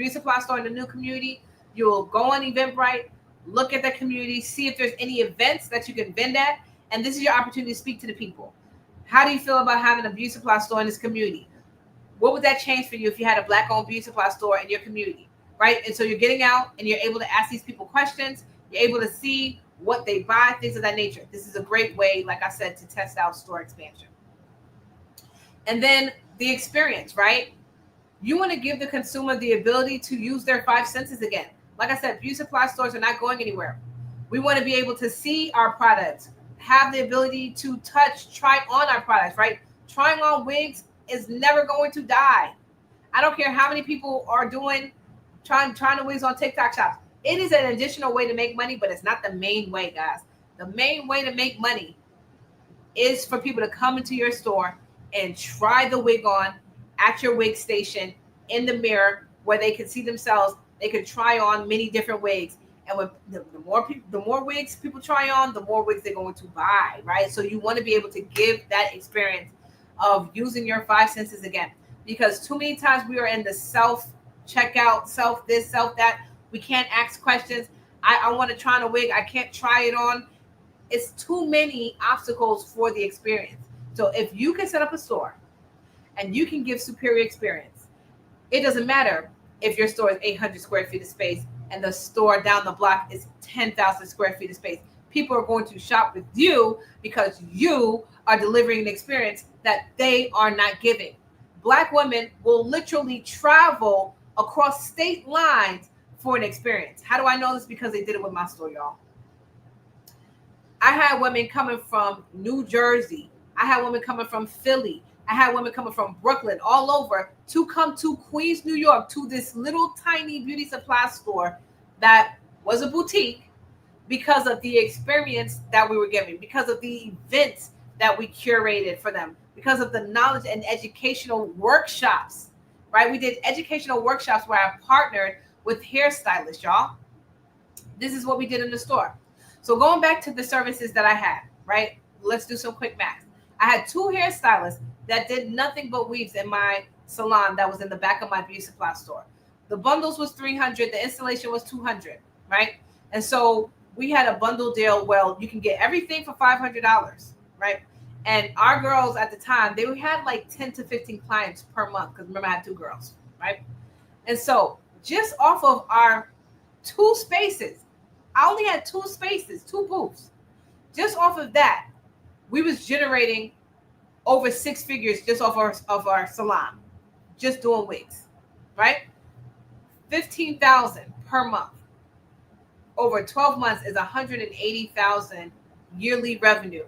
supply store in a new community. You'll go on Eventbrite, look at the community, see if there's any events that you can vend at. And this is your opportunity to speak to the people. How do you feel about having a beauty supply store in this community? What would that change for you if you had a Black-owned beauty supply store in your community, right? And so you're getting out and you're able to ask these people questions. You're able to see what they buy, things of that nature. This is a great way, like I said, to test out store expansion. And then the experience, right? You want to give the consumer the ability to use their 5 senses again. Like I said, beauty supply stores are not going anywhere. We want to be able to see our products, have the ability to touch, try on our products, right? Trying on wigs is never going to die. I don't care how many people are trying to wigs on TikTok shops. It is an additional way to make money, but it's not the main way, guys. The main way to make money is for people to come into your store and try the wig on at your wig station in the mirror where they can see themselves. They can try on many different wigs. And when the more wigs people try on, the more wigs they're going to buy, right? So you want to be able to give that experience of using your five senses again. Because too many times we are in the self checkout, self this, self that. We can't ask questions. I want to try on a wig. I can't try it on. It's too many obstacles for the experience. So if you can set up a store and you can give superior experience, it doesn't matter if your store is 800 square feet of space and the store down the block is 10,000 square feet of space. People are going to shop with you because you are delivering an experience that they are not giving. Black women will literally travel across state lines for an experience. How do I know this? Because they did it with my store, y'all. I had women coming from New Jersey. I had women coming from Philly. I had women coming from Brooklyn, all over, to come to Queens, New York, to this little tiny beauty supply store that was a boutique because of the experience that we were giving, because of the events that we curated for them, because of the knowledge and educational workshops, right? We did educational workshops where I partnered with hairstylists, y'all. This is what we did in the store. So going back to the services that I had, right? Let's do some quick math. I had 2 hairstylists that did nothing but weaves in my salon that was in the back of my beauty supply store. The bundles was $300, the installation was $200, right? And so we had a bundle deal. Well, you can get everything for $500, right? And our girls at the time, they had like 10 to 15 clients per month, because remember I had 2 girls, right? And so just off of our 2 spaces, I only had 2 spaces, 2 booths. Just off of that, we was generating over 6 figures just off our salon, just doing wigs, right? $15,000 per month. Over 12 months is $180,000 yearly revenue.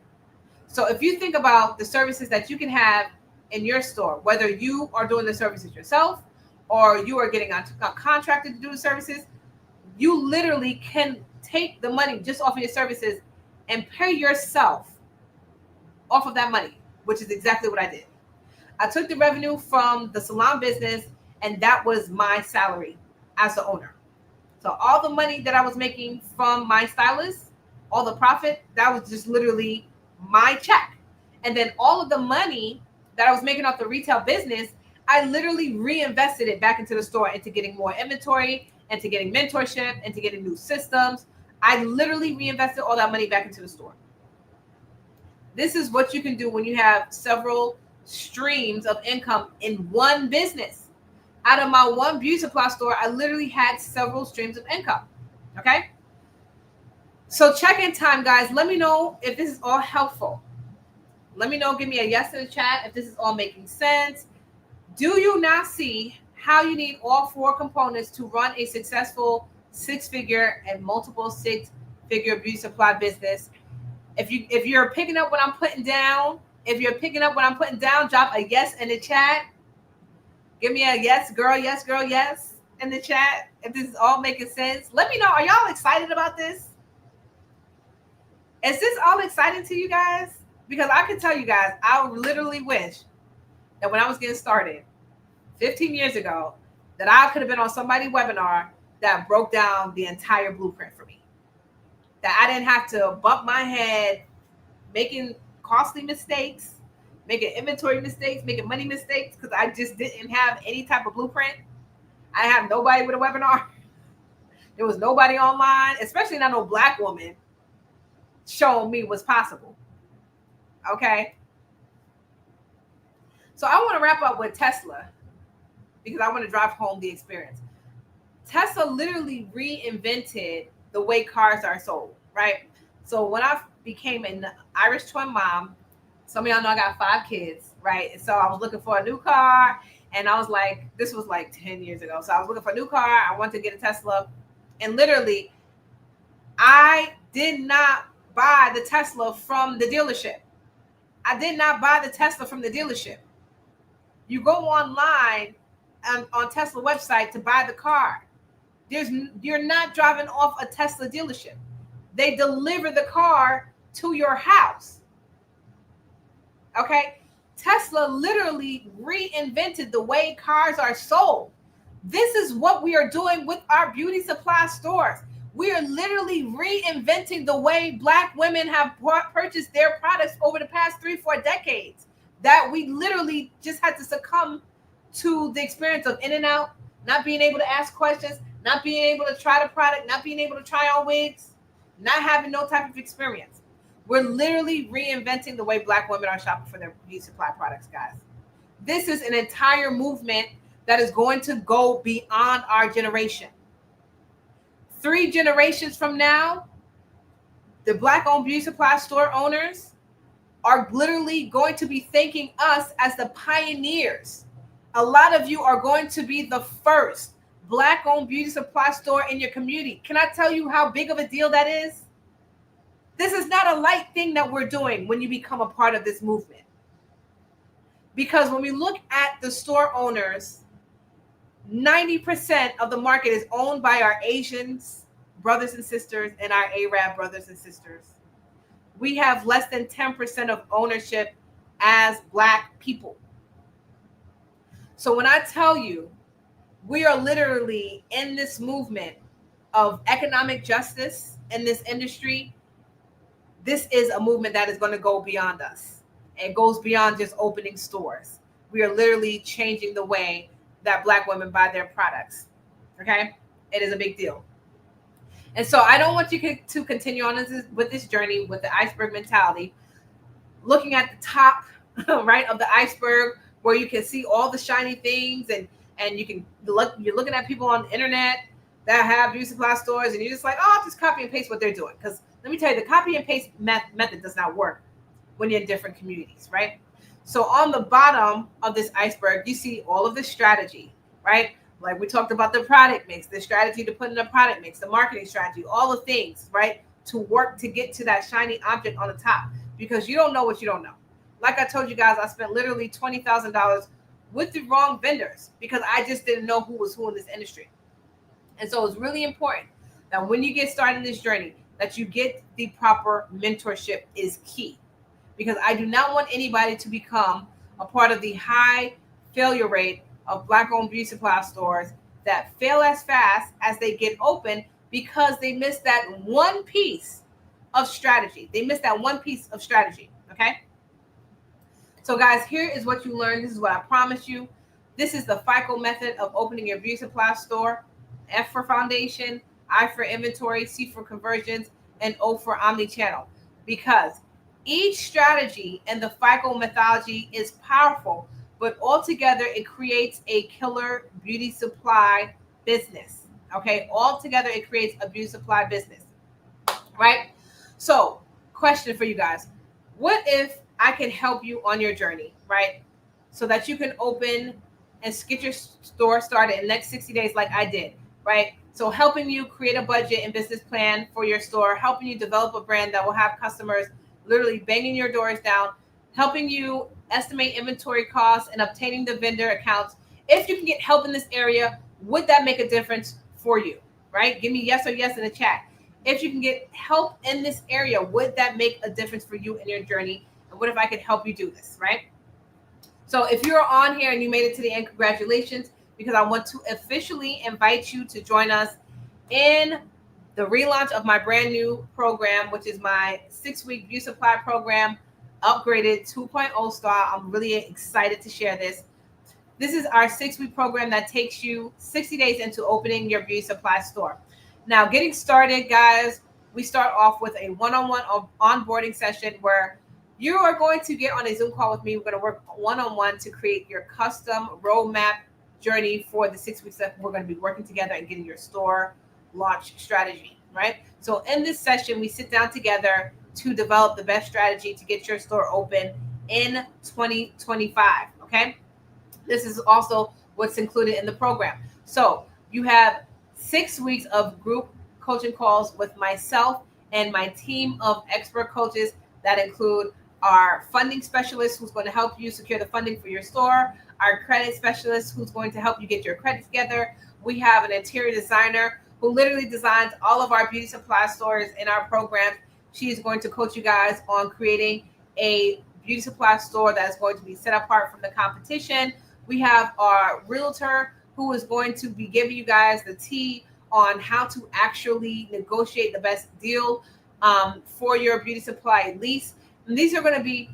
So if you think about the services that you can have in your store, whether you are doing the services yourself or you are getting contracted to do the services, you literally can take the money just off of your services and pay yourself off of that money, which is exactly what I did. I took the revenue from the salon business, and that was my salary as the owner. So all the money that I was making from my stylist, all the profit, that was just literally my check. And then all of the money that I was making off the retail business, I literally reinvested it back into the store, into getting more inventory, into getting mentorship, into getting new systems. I literally reinvested all that money back into the store. This is what you can do when you have several streams of income in one business. Out of my one beauty supply store, I literally had several streams of income. Okay? So check-in time, guys. Let me know if this is all helpful. Let me know. Give me a yes in the chat if this is all making sense. Do you now see how you need all 4 components to run a successful 6-figure and multiple 6-figure beauty supply business? If you're picking up what I'm putting down, drop a yes in the chat. Give me a yes, girl, yes in the chat. If this is all making sense, let me know. Are y'all excited about this? Is this all exciting to you guys? Because I can tell you guys, I literally wish that when I was getting started 15 years ago, that I could have been on somebody's webinar that broke down the entire blueprint for me. That I didn't have to bump my head making costly mistakes, making inventory mistakes, making money mistakes, because I just didn't have any type of blueprint. I have nobody with a webinar. There was nobody online, especially not no Black woman, showing me what's possible. Okay? So I want to wrap up with Tesla because I want to drive home the experience. Tesla literally reinvented the way cars are sold, right? So when I became an Irish twin mom, some of y'all know I got 5 kids, right? And so I was looking for a new car, and I was like, this was like 10 years ago. So I was looking for a new car. I wanted to get a Tesla. And literally, I did not buy the Tesla from the dealership. You go online on Tesla website to buy the car. You're not driving off a Tesla dealership. They deliver the car to your house. Okay? Tesla literally reinvented the way cars are sold. This is what we are doing with our beauty supply stores. We are literally reinventing the way Black women have purchased their products over the past 3-4 decades. That we literally just had to succumb to the experience of in and out, not being able to ask questions, not being able to try the product, not being able to try on wigs, not having no type of experience. We're literally reinventing the way Black women are shopping for their beauty supply products, guys. This is an entire movement that is going to go beyond our generation. 3 generations from now, the Black-owned beauty supply store owners are literally going to be thanking us as the pioneers. A lot of you are going to be the first Black-owned beauty supply store in your community. Can I tell you how big of a deal that is? This is not a light thing that we're doing when you become a part of this movement. Because when we look at the store owners, 90% of the market is owned by our Asians brothers and sisters and our Arab brothers and sisters. We have less than 10% of ownership as Black people. So when I tell you, we are literally in this movement of economic justice in this industry, this is a movement that is going to go beyond us. It goes beyond just opening stores. We are literally changing the way that Black women buy their products. Okay? It is a big deal. And so I don't want you to continue on with this journey with the iceberg mentality, looking at the top, right, of the iceberg where you can see all the shiny things and you can look, you're looking at people on the internet that have beauty supply stores and you're just like, oh, I'll just copy and paste what they're doing. Because let me tell you, the copy and paste method does not work when you're in different communities, right? So on the bottom of this iceberg, you see all of this strategy, right? Like we talked about the product mix, the strategy to put in the product mix, the marketing strategy, all the things, right? To work to get to that shiny object on the top because you don't know what you don't know. Like I told you guys, I spent literally $20,000 with the wrong vendors because I just didn't know who was who in this industry. And so it's really important that when you get started in this journey, that you get the proper mentorship is key. Because I do not want anybody to become a part of the high failure rate of Black-owned beauty supply stores that fail as fast as they get open because they miss that one piece of strategy. They miss that one piece of strategy, okay? So guys, here is what you learned. This is what I promised you. This is the FICO method of opening your beauty supply store. F for foundation, I for inventory, C for conversions, and O for omnichannel. Because each strategy and the FICO methodology is powerful, but altogether it creates a killer beauty supply business. Okay, altogether it creates a beauty supply business, right? So, question for you guys: what if I can help you on your journey, right? So that you can open and get your store started in the next 60 days, like I did, right? So, helping you create a budget and business plan for your store, helping you develop a brand that will have customers literally banging your doors down, helping you estimate inventory costs and obtaining the vendor accounts. If you can get help in this area, would that make a difference for you, right? Give me yes or yes in the chat. If you can get help in this area, would that make a difference for you in your journey? And what if I could help you do this, right? So if you're on here and you made it to the end, congratulations, because I want to officially invite you to join us in the relaunch of my brand new program, which is my 6-week beauty supply program, upgraded 2.0 star. I'm really excited to share this. This is our 6-week program that takes you 60 days into opening your beauty supply store. Now, getting started, guys, we start off with a one-on-one onboarding session where you are going to get on a Zoom call with me. We're going to work one-on-one to create your custom roadmap journey for the 6 weeks that we're going to be working together and getting your store launch strategy, right? So in this session, we sit down together to develop the best strategy to get your store open in 2025, okay? This is also what's included in the program. So you have 6 weeks of group coaching calls with myself and my team of expert coaches that include our funding specialist who's going to help you secure the funding for your store, our credit specialist who's going to help you get your credit together. We have an interior designer who literally designs all of our beauty supply stores in our program. She is going to coach you guys on creating a beauty supply store that is going to be set apart from the competition. We have our realtor who is going to be giving you guys the tea on how to actually negotiate the best deal for your beauty supply lease. And these are going to be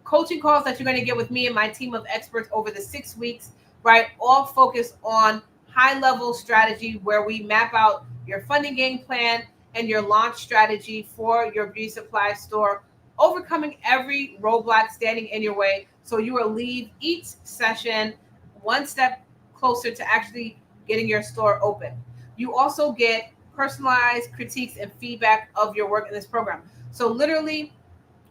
coaching calls that you're going to get with me and my team of experts over the 6 weeks, right? All focused on high level strategy where we map out your funding game plan and your launch strategy for your beauty supply store, overcoming every roadblock standing in your way. So you will leave each session one step closer to actually getting your store open. You also get personalized critiques and feedback of your work in this program. So literally,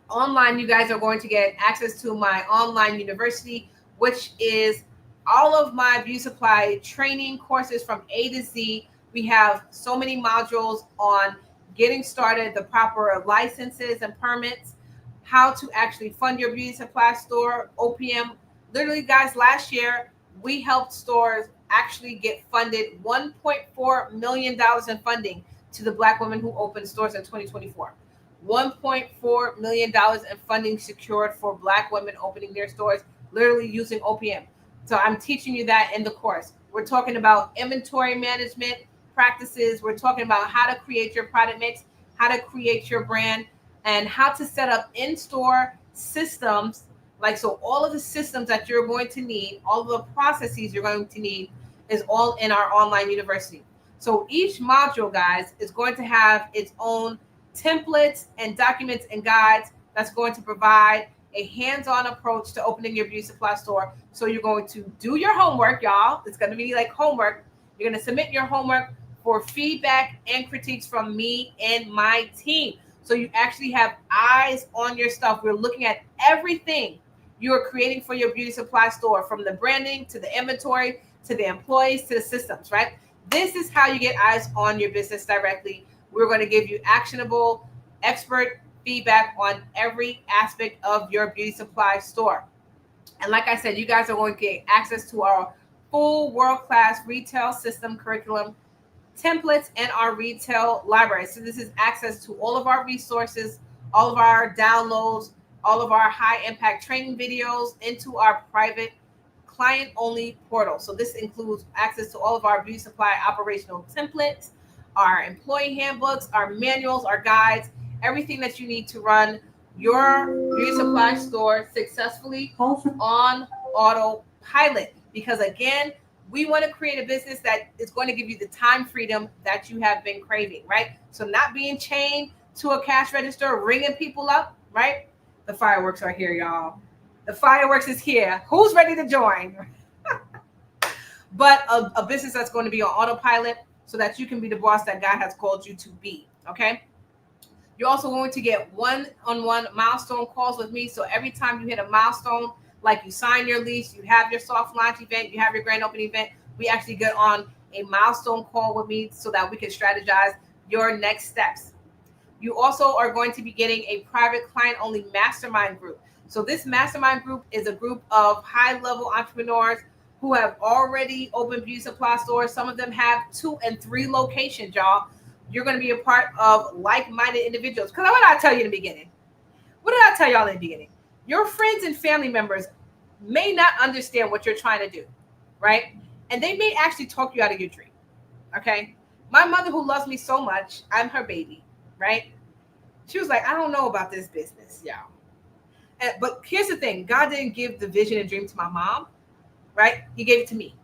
online, you guys are going to get access to my online university, which is all of my beauty supply training courses from A to Z. We have so many modules on getting started, the proper licenses and permits, how to actually fund your beauty supply store, OPM. Literally, guys, last year, we helped stores actually get funded $1.4 million in funding to the Black women who opened stores in 2024. $1.4 million in funding secured for Black women opening their stores, literally using OPM. So I'm teaching you that in the course. We're talking about inventory management practices. We're talking about how to create your product mix, how to create your brand, and how to set up in-store systems. Like, so all of the systems that you're going to need, all of the processes you're going to need is all in our online university. So each module, guys, is going to have its own templates and documents and guides that's going to provide a hands-on approach to opening your beauty supply store. So you're going to do your homework, y'all. It's going to be like homework. You're going to submit your homework for feedback and critiques from me and my team. So you actually have eyes on your stuff. We're looking at everything you are creating for your beauty supply store, from the branding to the inventory to the employees to the systems, right? This is how you get eyes on your business directly. We're going to give you actionable expert feedback on every aspect of your beauty supply store. And like I said, you guys are going to get access to our full world-class retail system curriculum, templates, and our retail library. So this is access to all of our resources, all of our downloads, all of our high-impact training videos into our private client-only portal. So this includes access to all of our beauty supply operational templates, our employee handbooks, our manuals, our guides, everything that you need to run your beauty supply store successfully on autopilot. Because again, we want to create a business that is going to give you the time freedom that you have been craving, right? So not being chained to a cash register, ringing people up, right? The fireworks are here, y'all. The fireworks is here. Who's ready to join? But a business that's going to be on autopilot so that you can be the boss that God has called you to be, okay? You're also going to get one-on-one milestone calls with me. So every time you hit a milestone, like you sign your lease, you have your soft launch event, you have your grand opening event, we actually get on a milestone call with me so that we can strategize your next steps. You also are going to be getting a private client-only mastermind group. So this mastermind group is a group of high-level entrepreneurs who have already opened beauty supply stores. Some of them have 2 and 3 locations, y'all. You're going to be a part of like-minded individuals. Because what did I tell you in the beginning? What did I tell y'all in the beginning? Your friends and family members may not understand what you're trying to do, right? And they may actually talk you out of your dream, okay? My mother, who loves me so much, I'm her baby, right? She was like, I don't know about this business, y'all. But here's the thing. God didn't give the vision and dream to my mom, right? He gave it to me.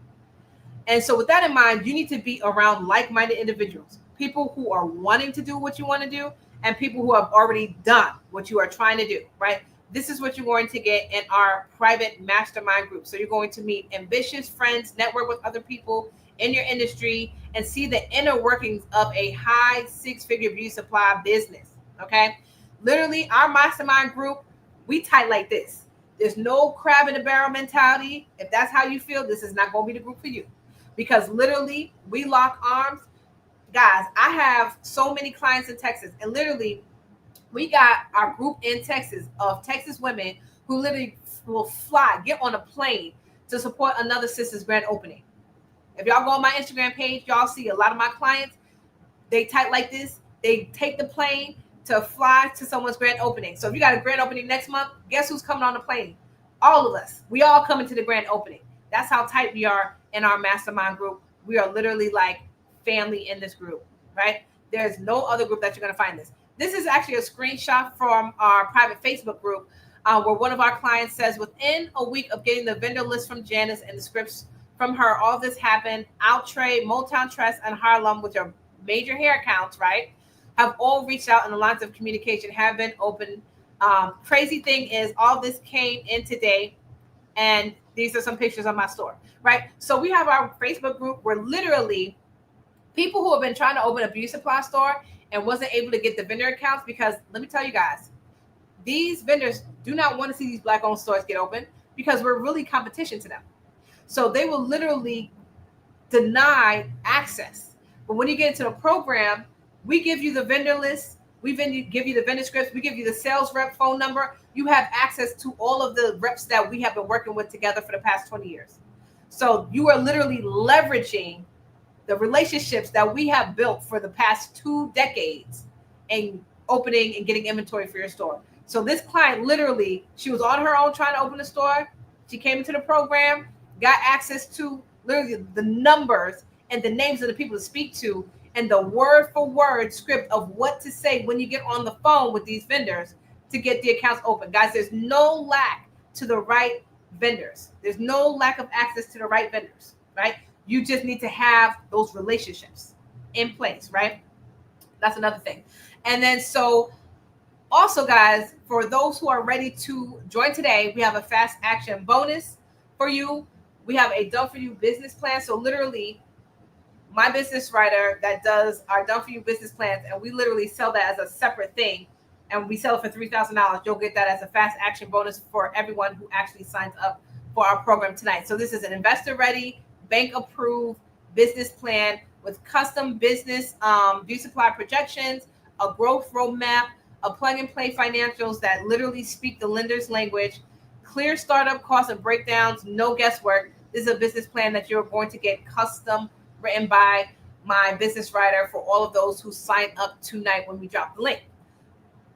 And so with that in mind, you need to be around like-minded individuals, people who are wanting to do what you want to do and people who have already done what you are trying to do, right? This is what you're going to get in our private mastermind group. So you're going to meet ambitious friends, network with other people in your industry, and see the inner workings of a high 6-figure beauty supply business, okay? Literally, our mastermind group, we tight like this. There's no crab in the barrel mentality. If that's how you feel, this is not going to be the group for you. Because literally, we lock arms. Guys, I have so many clients in Texas, and literally, we got our group in Texas of Texas women who literally will fly, get on a plane to support another sister's grand opening. If y'all go on my Instagram page, y'all see a lot of my clients, they tight like this. They take the plane, to fly to someone's grand opening. So if you got a grand opening next month, guess who's coming on the plane? All of us. We all coming to the grand opening. That's how tight we are in our mastermind group. We are literally like family in this group, right? There's no other group that you're going to find this. This is actually a screenshot from our private Facebook group where one of our clients says, within a week of getting the vendor list from Janice and the scripts from her, all this happened. Outre, Motown Tress, and Harlem, which are major hair accounts, right, have all reached out, and the lines of communication have been open. Crazy thing is, all this came in today, and these are some pictures of my store, right? So we have our Facebook group where literally people who have been trying to open a beauty supply store and wasn't able to get the vendor accounts, because let me tell you guys, these vendors do not want to see these Black-owned stores get open because we're really competition to them. So they will literally deny access. But when you get into the program, we give you the vendor list, we give you the vendor scripts, we give you the sales rep phone number. You have access to all of the reps that we have been working with together for the past 20 years. So you are literally leveraging the relationships that we have built for the past 2 decades and opening and getting inventory for your store. So this client literally, she was on her own trying to open a store. She came into the program, got access to literally the numbers and the names of the people to speak to, and the word for word script of what to say when you get on the phone with these vendors to get the accounts open. Guys, there's no lack to the right vendors. There's no lack of access to the right vendors, right? You just need to have those relationships in place, right? That's another thing. And then so also, guys, for those who are ready to join today, we have a fast action bonus for you. We have a done for you business plan. So literally, my business writer that does our done for you business plans, and we literally sell that as a separate thing, and we sell it for $3,000. You'll get that as a fast action bonus for everyone who actually signs up for our program tonight. So this is an investor ready, bank approved business plan with custom business beauty supply projections, a growth roadmap, a plug and play financials that literally speak the lender's language, clear startup costs and breakdowns, no guesswork. This is a business plan that you're going to get custom written by my business writer for all of those who sign up tonight when we drop the link.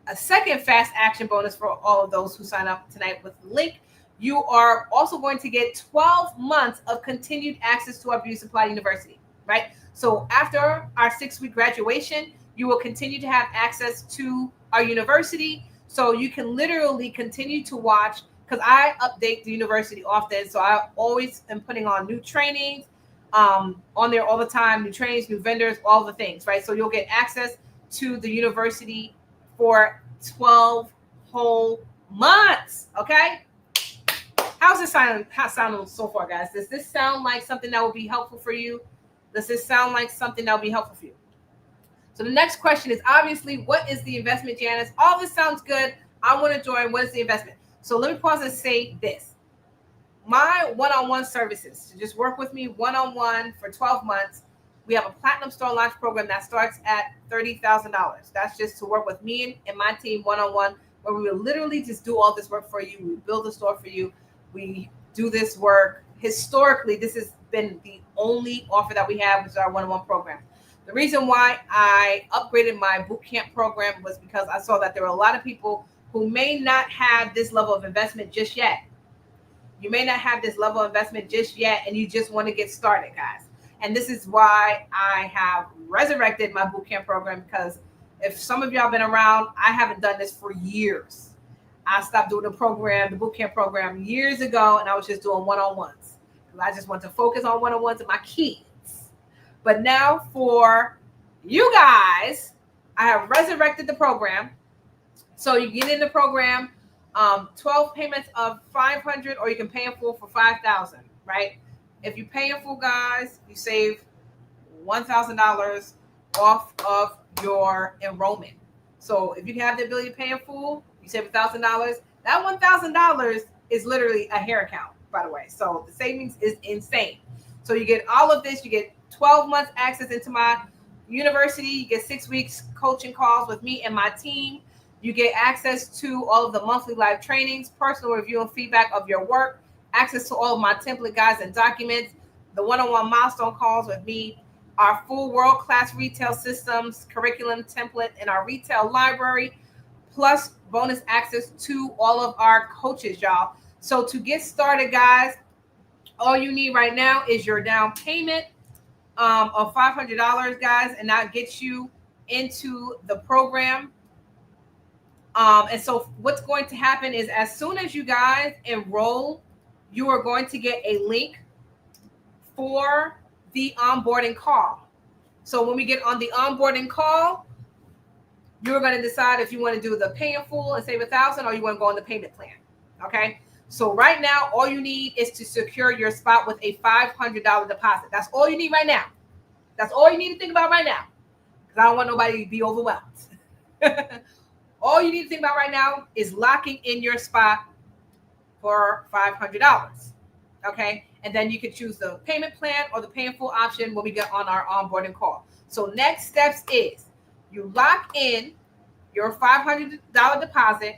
A second fast action bonus for all of those who sign up tonight with the link. You are also going to get 12 months of continued access to our Beauty Supply University, right? So after our 6-week graduation, you will continue to have access to our university. So you can literally continue to watch, because I update the university often. So I always am putting on new trainings on there all the time, new trainings, new vendors, all the things, right? So you'll get access to the university for 12 whole months, okay? How's this sounding so far, guys? Does this sound like something that will be helpful for you? Does this sound like something that will be helpful for you? So the next question is obviously, what is the investment, Janice? All this sounds good. I want to join. What is the investment? So let me pause and say this. My one-on-one services, to just work with me one-on-one for 12 months. We have a Platinum Store Launch program that starts at $30,000. That's just to work with me and my team one-on-one, where we will literally just do all this work for you. We build a store for you. We do this work. Historically, this has been the only offer that we have, which is our one-on-one program. The reason why I upgraded my bootcamp program was because I saw that there were a lot of people who may not have this level of investment just yet. You may not have this level of investment just yet, and you just want to get started, guys. And this is why I have resurrected my bootcamp program, because if some of y'all have been around, I haven't done this for years. I stopped doing the bootcamp program years ago, and I was just doing one-on-ones. I just want to focus on one-on-ones with my kids. But now for you guys, I have resurrected the program. So you get in the program, 12 payments of $500, or you can pay in full for $5,000, right? If you pay in full, guys, you save $1,000 off of your enrollment. So if you have the ability to pay in full, you save $1,000. That $1,000 is literally a hair account, by the way. So the savings is insane. So you get all of this. You get 12 months access into my university. You get 6 weeks coaching calls with me and my team. You get access to all of the monthly live trainings, personal review and feedback of your work, access to all of my template guides and documents, the one-on-one milestone calls with me, our full world-class retail systems, curriculum template, and our retail library, plus bonus access to all of our coaches, y'all. So to get started, guys, all you need right now is your down payment of $500, guys, and that gets you into the program. And so what's going to happen is as soon as you guys enroll, you are going to get a link for the onboarding call. So when we get on the onboarding call, you're going to decide if you want to do the pay in full and save $1,000 or you want to go on the payment plan. Okay. So right now, all you need is to secure your spot with a $500 deposit. That's all you need right now. That's all you need to think about right now. Because I don't want nobody to be overwhelmed. All you need to think about right now is locking in your spot for $500. Okay. And then you can choose the payment plan or the pay in full option when we get on our onboarding call. So next steps is you lock in your $500 deposit.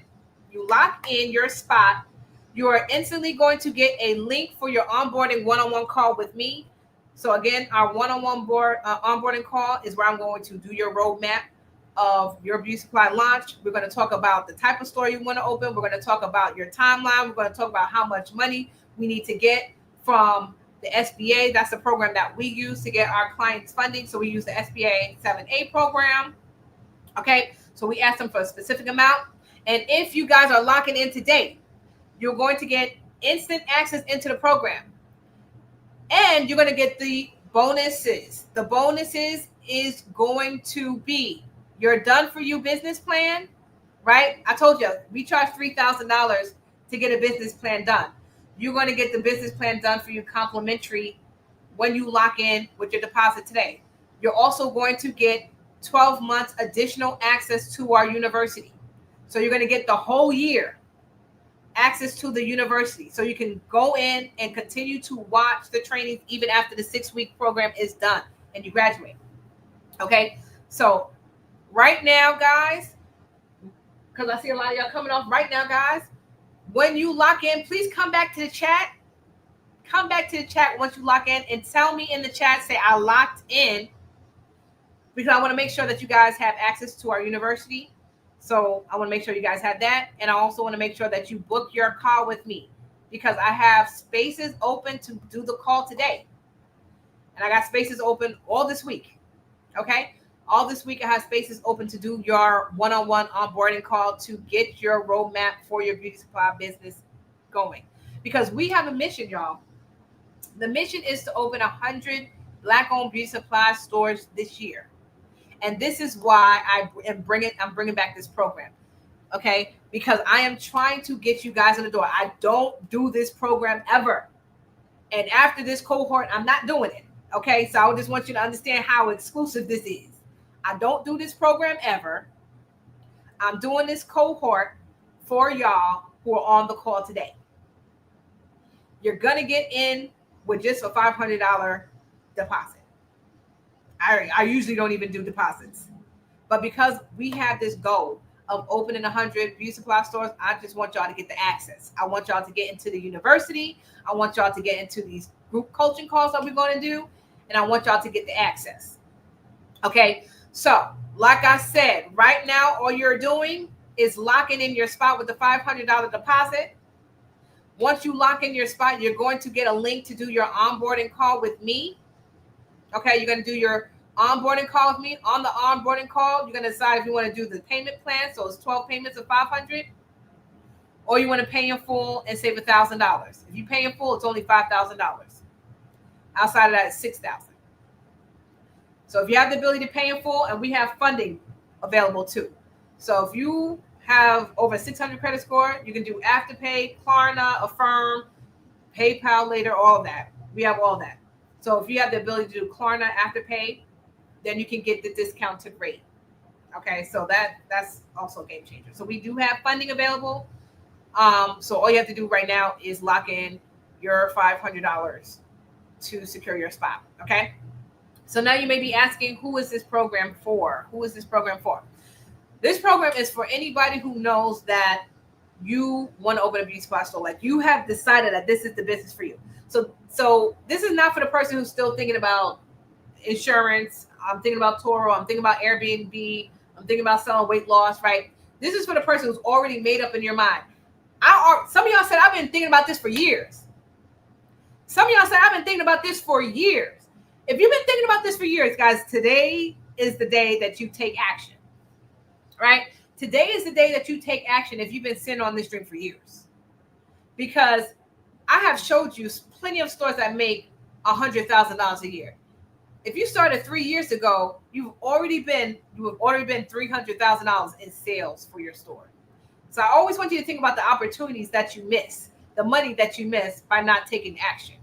You lock in your spot. You are instantly going to get a link for your onboarding one-on-one call with me. So again, our one-on-one onboarding call is where I'm going to do your roadmap of your beauty supply launch. We're going to talk about the type of store you want to open. We're going to talk about your timeline. We're going to talk about how much money we need to get from the SBA. That's the program that we use to get our clients funding. So we use the SBA 7A program. Okay, so we ask them for a specific amount. And if you guys are locking in today, you're going to get instant access into the program. And you're going to get the bonuses. The bonuses is going to be your done for you business plan, right? I told you, we charge $3,000 to get a business plan done. You're going to get the business plan done for you complimentary when you lock in with your deposit today. You're also going to get 12 months additional access to our university. So you're going to get the whole year access to the university. So you can go in and continue to watch the trainings even after the 6-week program is done and you graduate. Okay. So right now, guys, because I see a lot of y'all coming off right now, guys, when you lock in, please come back to the chat. Come back to the chat once you lock in and tell me in the chat, say I locked in, because I want to make sure that you guys have access to our university. So I want to make sure you guys have that. And I also want to make sure that you book your call with me because I have spaces open to do the call today. And I got spaces open all this week. Okay. All this week I have spaces open to do your one-on-one onboarding call to get your roadmap for your beauty supply business going. Because we have a mission, y'all. The mission is to open 100 Black-owned beauty supply stores this year. And this is why I'm bringing back this program, okay? Because I am trying to get you guys in the door. I don't do this program ever. And after this cohort, I'm not doing it, okay? So I just want you to understand how exclusive this is. I don't do this program ever. I'm doing this cohort for y'all who are on the call today. You're going to get in with just a $500 deposit. I usually don't even do deposits. But because we have this goal of opening 100 beauty supply stores, I just want y'all to get the access. I want y'all to get into the university. I want y'all to get into these group coaching calls that we're going to do. And I want y'all to get the access. Okay, so like I said, right now, all you're doing is locking in your spot with the $500 deposit. Once you lock in your spot, you're going to get a link to do your onboarding call with me. Okay, you're going to do your onboarding call with me. On the onboarding call, you're going to decide if you want to do the payment plan. So it's 12 payments of $500, or you want to pay in full and save $1,000. If you pay in full, it's only $5,000. Outside of that, it's $6,000. So if you have the ability to pay in full, and we have funding available too. So if you have over 600 credit score, you can do Afterpay, Klarna, Affirm, PayPal later, all of that. We have all that. So if you have the ability to do Klarna, Afterpay, then you can get the discounted rate. Okay, so that's also a game changer. So we do have funding available. So all you have to do right now is lock in your $500 to secure your spot. Okay. So now you may be asking, who is this program for? Who is this program for? This program is for anybody who knows that you want to open a beauty supply store. Like you have decided that this is the business for you. So this is not for the person who's still thinking about insurance. I'm thinking about Toro. I'm thinking about Airbnb. I'm thinking about selling weight loss, right? This is for the person who's already made up in your mind. Some of y'all said, I've been thinking about this for years. Some of y'all said, I've been thinking about this for years. If you've been thinking about this for years, guys, today is the day that you take action, right? Today is the day that you take action if you've been sitting on this dream for years. Because I have showed you plenty of stores that make $100,000 a year. If you started 3 years ago, you have already been $300,000 in sales for your store. So I always want you to think about the opportunities that you miss, the money that you miss by not taking action.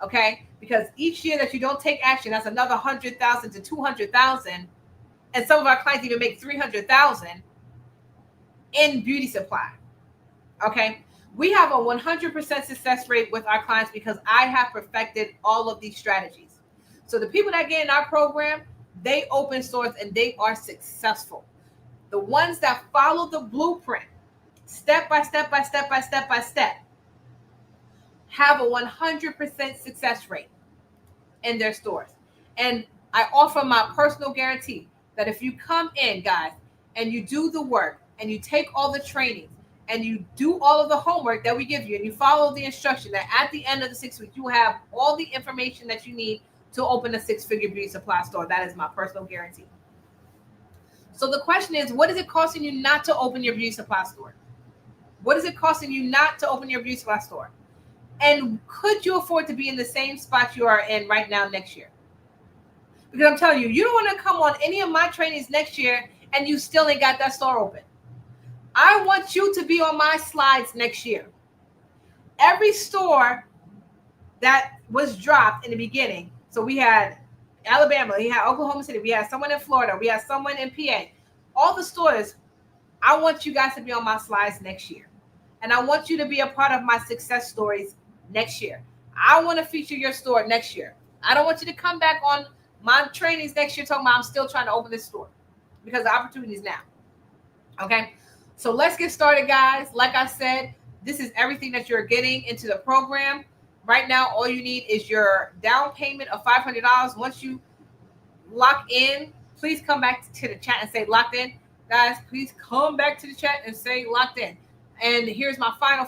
Okay? Because each year that you don't take action, that's another $100,000 to $200,000, and some of our clients even make $300,000 in beauty supply. Okay? We have a 100% success rate with our clients because I have perfected all of these strategies. So the people that get in our program, they open stores and they are successful. The ones that follow the blueprint, step by step by step by step by step, have a 100% success rate in their stores. And I offer my personal guarantee that if you come in, guys, and you do the work and you take all the trainings and you do all of the homework that we give you and you follow the instruction, that at the end of the 6 weeks, you have all the information that you need to open a 6-figure beauty supply store. That is my personal guarantee. So the question is, what is it costing you not to open your beauty supply store? What is it costing you not to open your beauty supply store? And could you afford to be in the same spot you are in right now next year? Because I'm telling you, you don't want to come on any of my trainings next year and you still ain't got that store open. I want you to be on my slides next year. Every store that was dropped in the beginning, so we had Alabama, we had Oklahoma City, we had someone in Florida, we had someone in PA. All the stores, I want you guys to be on my slides next year. And I want you to be a part of my success stories next year. I want to feature your store next year. I don't want you to come back on my trainings next year talking about I'm still trying to open this store, because the opportunity is now. Okay? So let's get started, guys. Like I said, this is everything that you're getting into the program. Right now, all you need is your down payment of $500. Once you lock in, please come back to the chat and say locked in. Guys, please come back to the chat and say locked in. And here's my final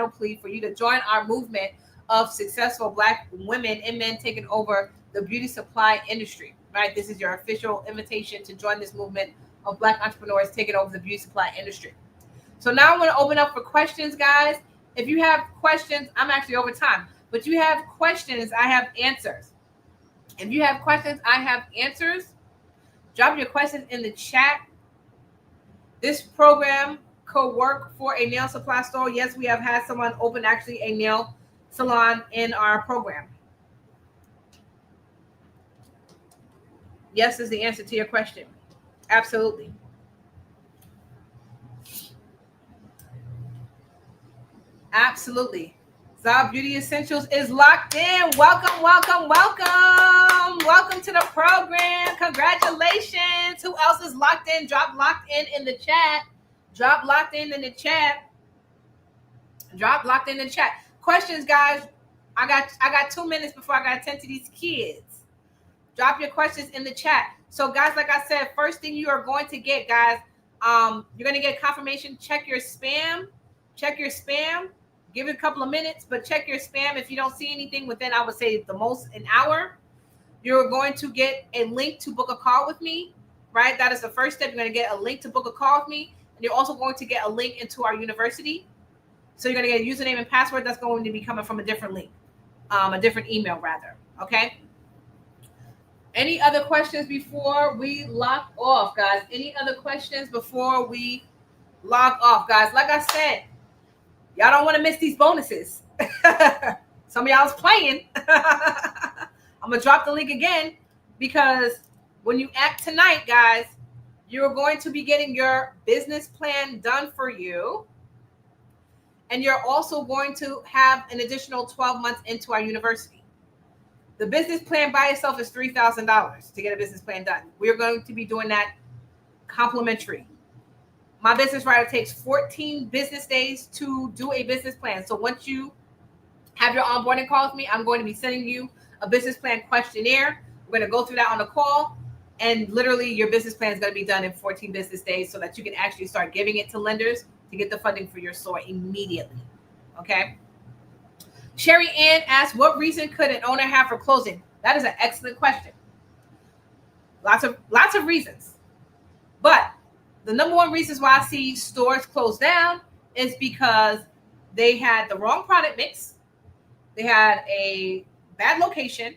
plea for you to join our movement of successful Black women and men taking over the beauty supply industry. Right? This is your official invitation to join this movement of Black entrepreneurs taking over the beauty supply industry. So now I want to open up for questions, guys. If you have questions, I'm actually over time, but you have questions, I have answers. If you have questions, I have answers. Drop your questions in the chat. This program could work for a nail supply store. Yes, we have had someone open actually a nail salon in our program. Yes is the answer to your question. Absolutely. Absolutely. Zah Beauty Essentials is locked in. Welcome, welcome, welcome. Welcome to the program. Congratulations. Who else is locked in? Drop locked in the chat. Drop locked in the chat. Drop locked in the chat. Questions, guys. I got 2 minutes before I got to attend to these kids. Drop your questions in the chat. So, guys, like I said, first thing you are going to get, guys, you're going to get confirmation. Check your spam. Check your spam. Give it a couple of minutes, but check your spam. If you don't see anything within, I would say, the most an hour, you're going to get a link to book a call with me, right? That is the first step. You're going to get a link to book a call with me, and you're also going to get a link into our university. So you're going to get a username and password that's going to be coming from a different link, a different email, rather, okay? Any other questions before we lock off, guys? Any other questions before we log off, guys? Like I said, y'all don't want to miss these bonuses. Some of y'all's playing. I'm going to drop the link again, because when you act tonight, guys, you're going to be getting your business plan done for you. And you're also going to have an additional 12 months into our university. The business plan by itself is $3,000 to get a business plan done. We're going to be doing that complimentary. My business writer takes 14 business days to do a business plan. So once you have your onboarding call with me, I'm going to be sending you a business plan questionnaire. We're going to go through that on the call. And literally your business plan is going to be done in 14 business days so that you can actually start giving it to lenders to get the funding for your store immediately. Okay. Sherry Ann asked, what reason could an owner have for closing? That is an excellent question. Lots of reasons. But the number one reasons why I see stores close down is because they had the wrong product mix. They had a bad location.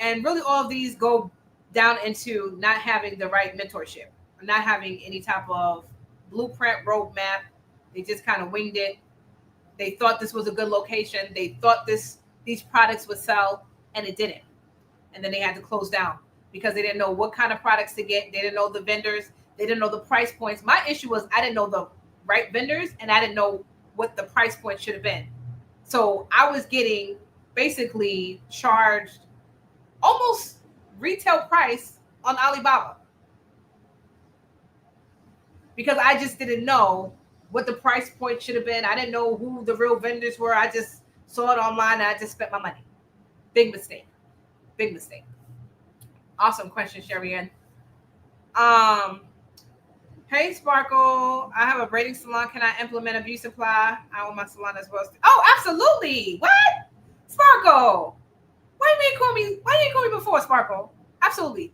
And really all of these go down into not having the right mentorship, not having any type of blueprint roadmap. They just kind of winged it. They thought this was a good location. They thought these products would sell, and it didn't. And then they had to close down because they didn't know what kind of products to get. They didn't know the vendors. They didn't know the price points. My issue was I didn't know the right vendors, and I didn't know what the price point should have been. So I was getting basically charged almost retail price on Alibaba because I just didn't know what the price point should have been. I didn't know who the real vendors were. I just saw it online and I just spent my money. Big mistake. Big mistake. Awesome question, Sherry Ann. Hey, Sparkle. I have a braiding salon. Can I implement a beauty supply? I own my salon as well. Oh, absolutely. What? Sparkle. Why you didn't call me before, Sparkle? Absolutely.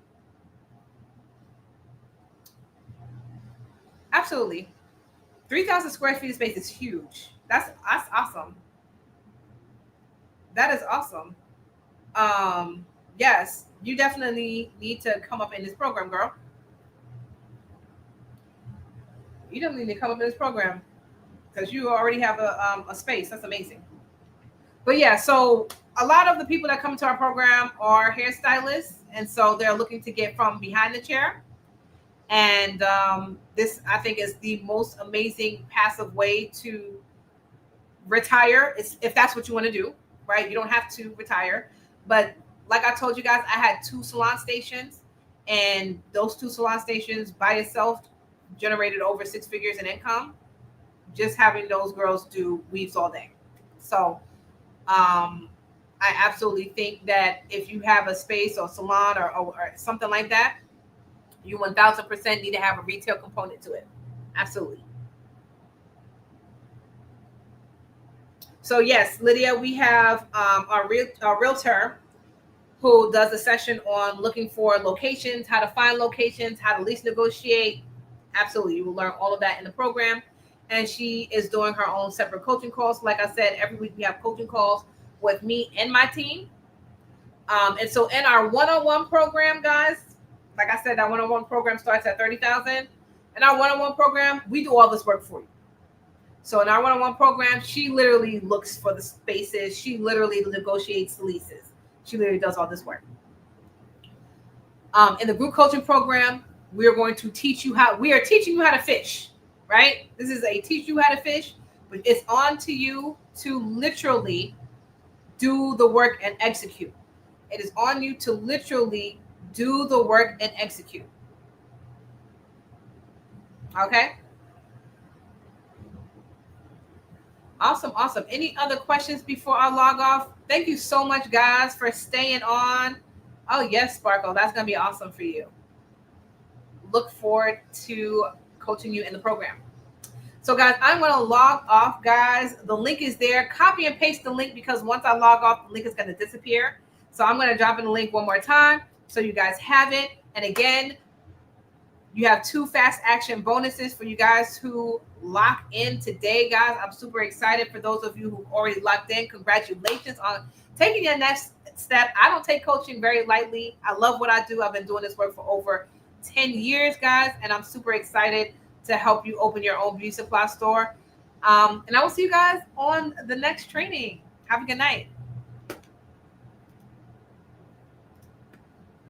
Absolutely. 3,000 square feet of space is huge. That's awesome. That is awesome. Yes, you definitely need to come up in this program, girl. You definitely need to come up in this program because you already have a space. That's amazing. But yeah, so a lot of the people that come to our program are hairstylists, and so they're looking to get from behind the chair. And this, I think, is the most amazing passive way to retire, if that's what you want to do, right? You don't have to retire. But like I told you guys, I had 2 salon stations, and those 2 salon stations by itself generated over 6 figures in income, just having those girls do weaves all day. So I absolutely think that if you have a space or salon or something like that, you 1000% need to have a retail component to it. Absolutely. So yes, Lydia, we have our realtor who does a session on looking for locations, how to find locations, how to lease negotiate. Absolutely. You will learn all of that in the program. And she is doing her own separate coaching calls. Like I said, every week we have coaching calls with me and my team. And so in our one-on-one program, guys, like I said, that one-on-one program starts at $30,000. In our one-on-one program, we do all this work for you. So in our one-on-one program, she literally looks for the spaces. She literally negotiates the leases. She literally does all this work. In the group coaching program, we are teaching you how to fish, right? This is a teach you how to fish, but it's on to you to literally do the work and execute. It is on you to literally do the work and execute. Okay? Awesome. Any other questions before I log off? Thank you so much, guys, for staying on. Oh, yes, Sparkle. That's going to be awesome for you. Look forward to coaching you in the program. So, guys, I'm going to log off, guys. The link is there. Copy and paste the link because once I log off, the link is going to disappear. So I'm going to drop in the link one more time so you guys have it. And again, you have 2 fast action bonuses for you guys who lock in today, guys. I'm super excited for those of you who already locked in. Congratulations on taking your next step. I don't take coaching very lightly. I love what I do. I've been doing this work for over 10 years, guys, and I'm super excited to help you open your own beauty supply store. And I will see you guys on the next training. Have a good night.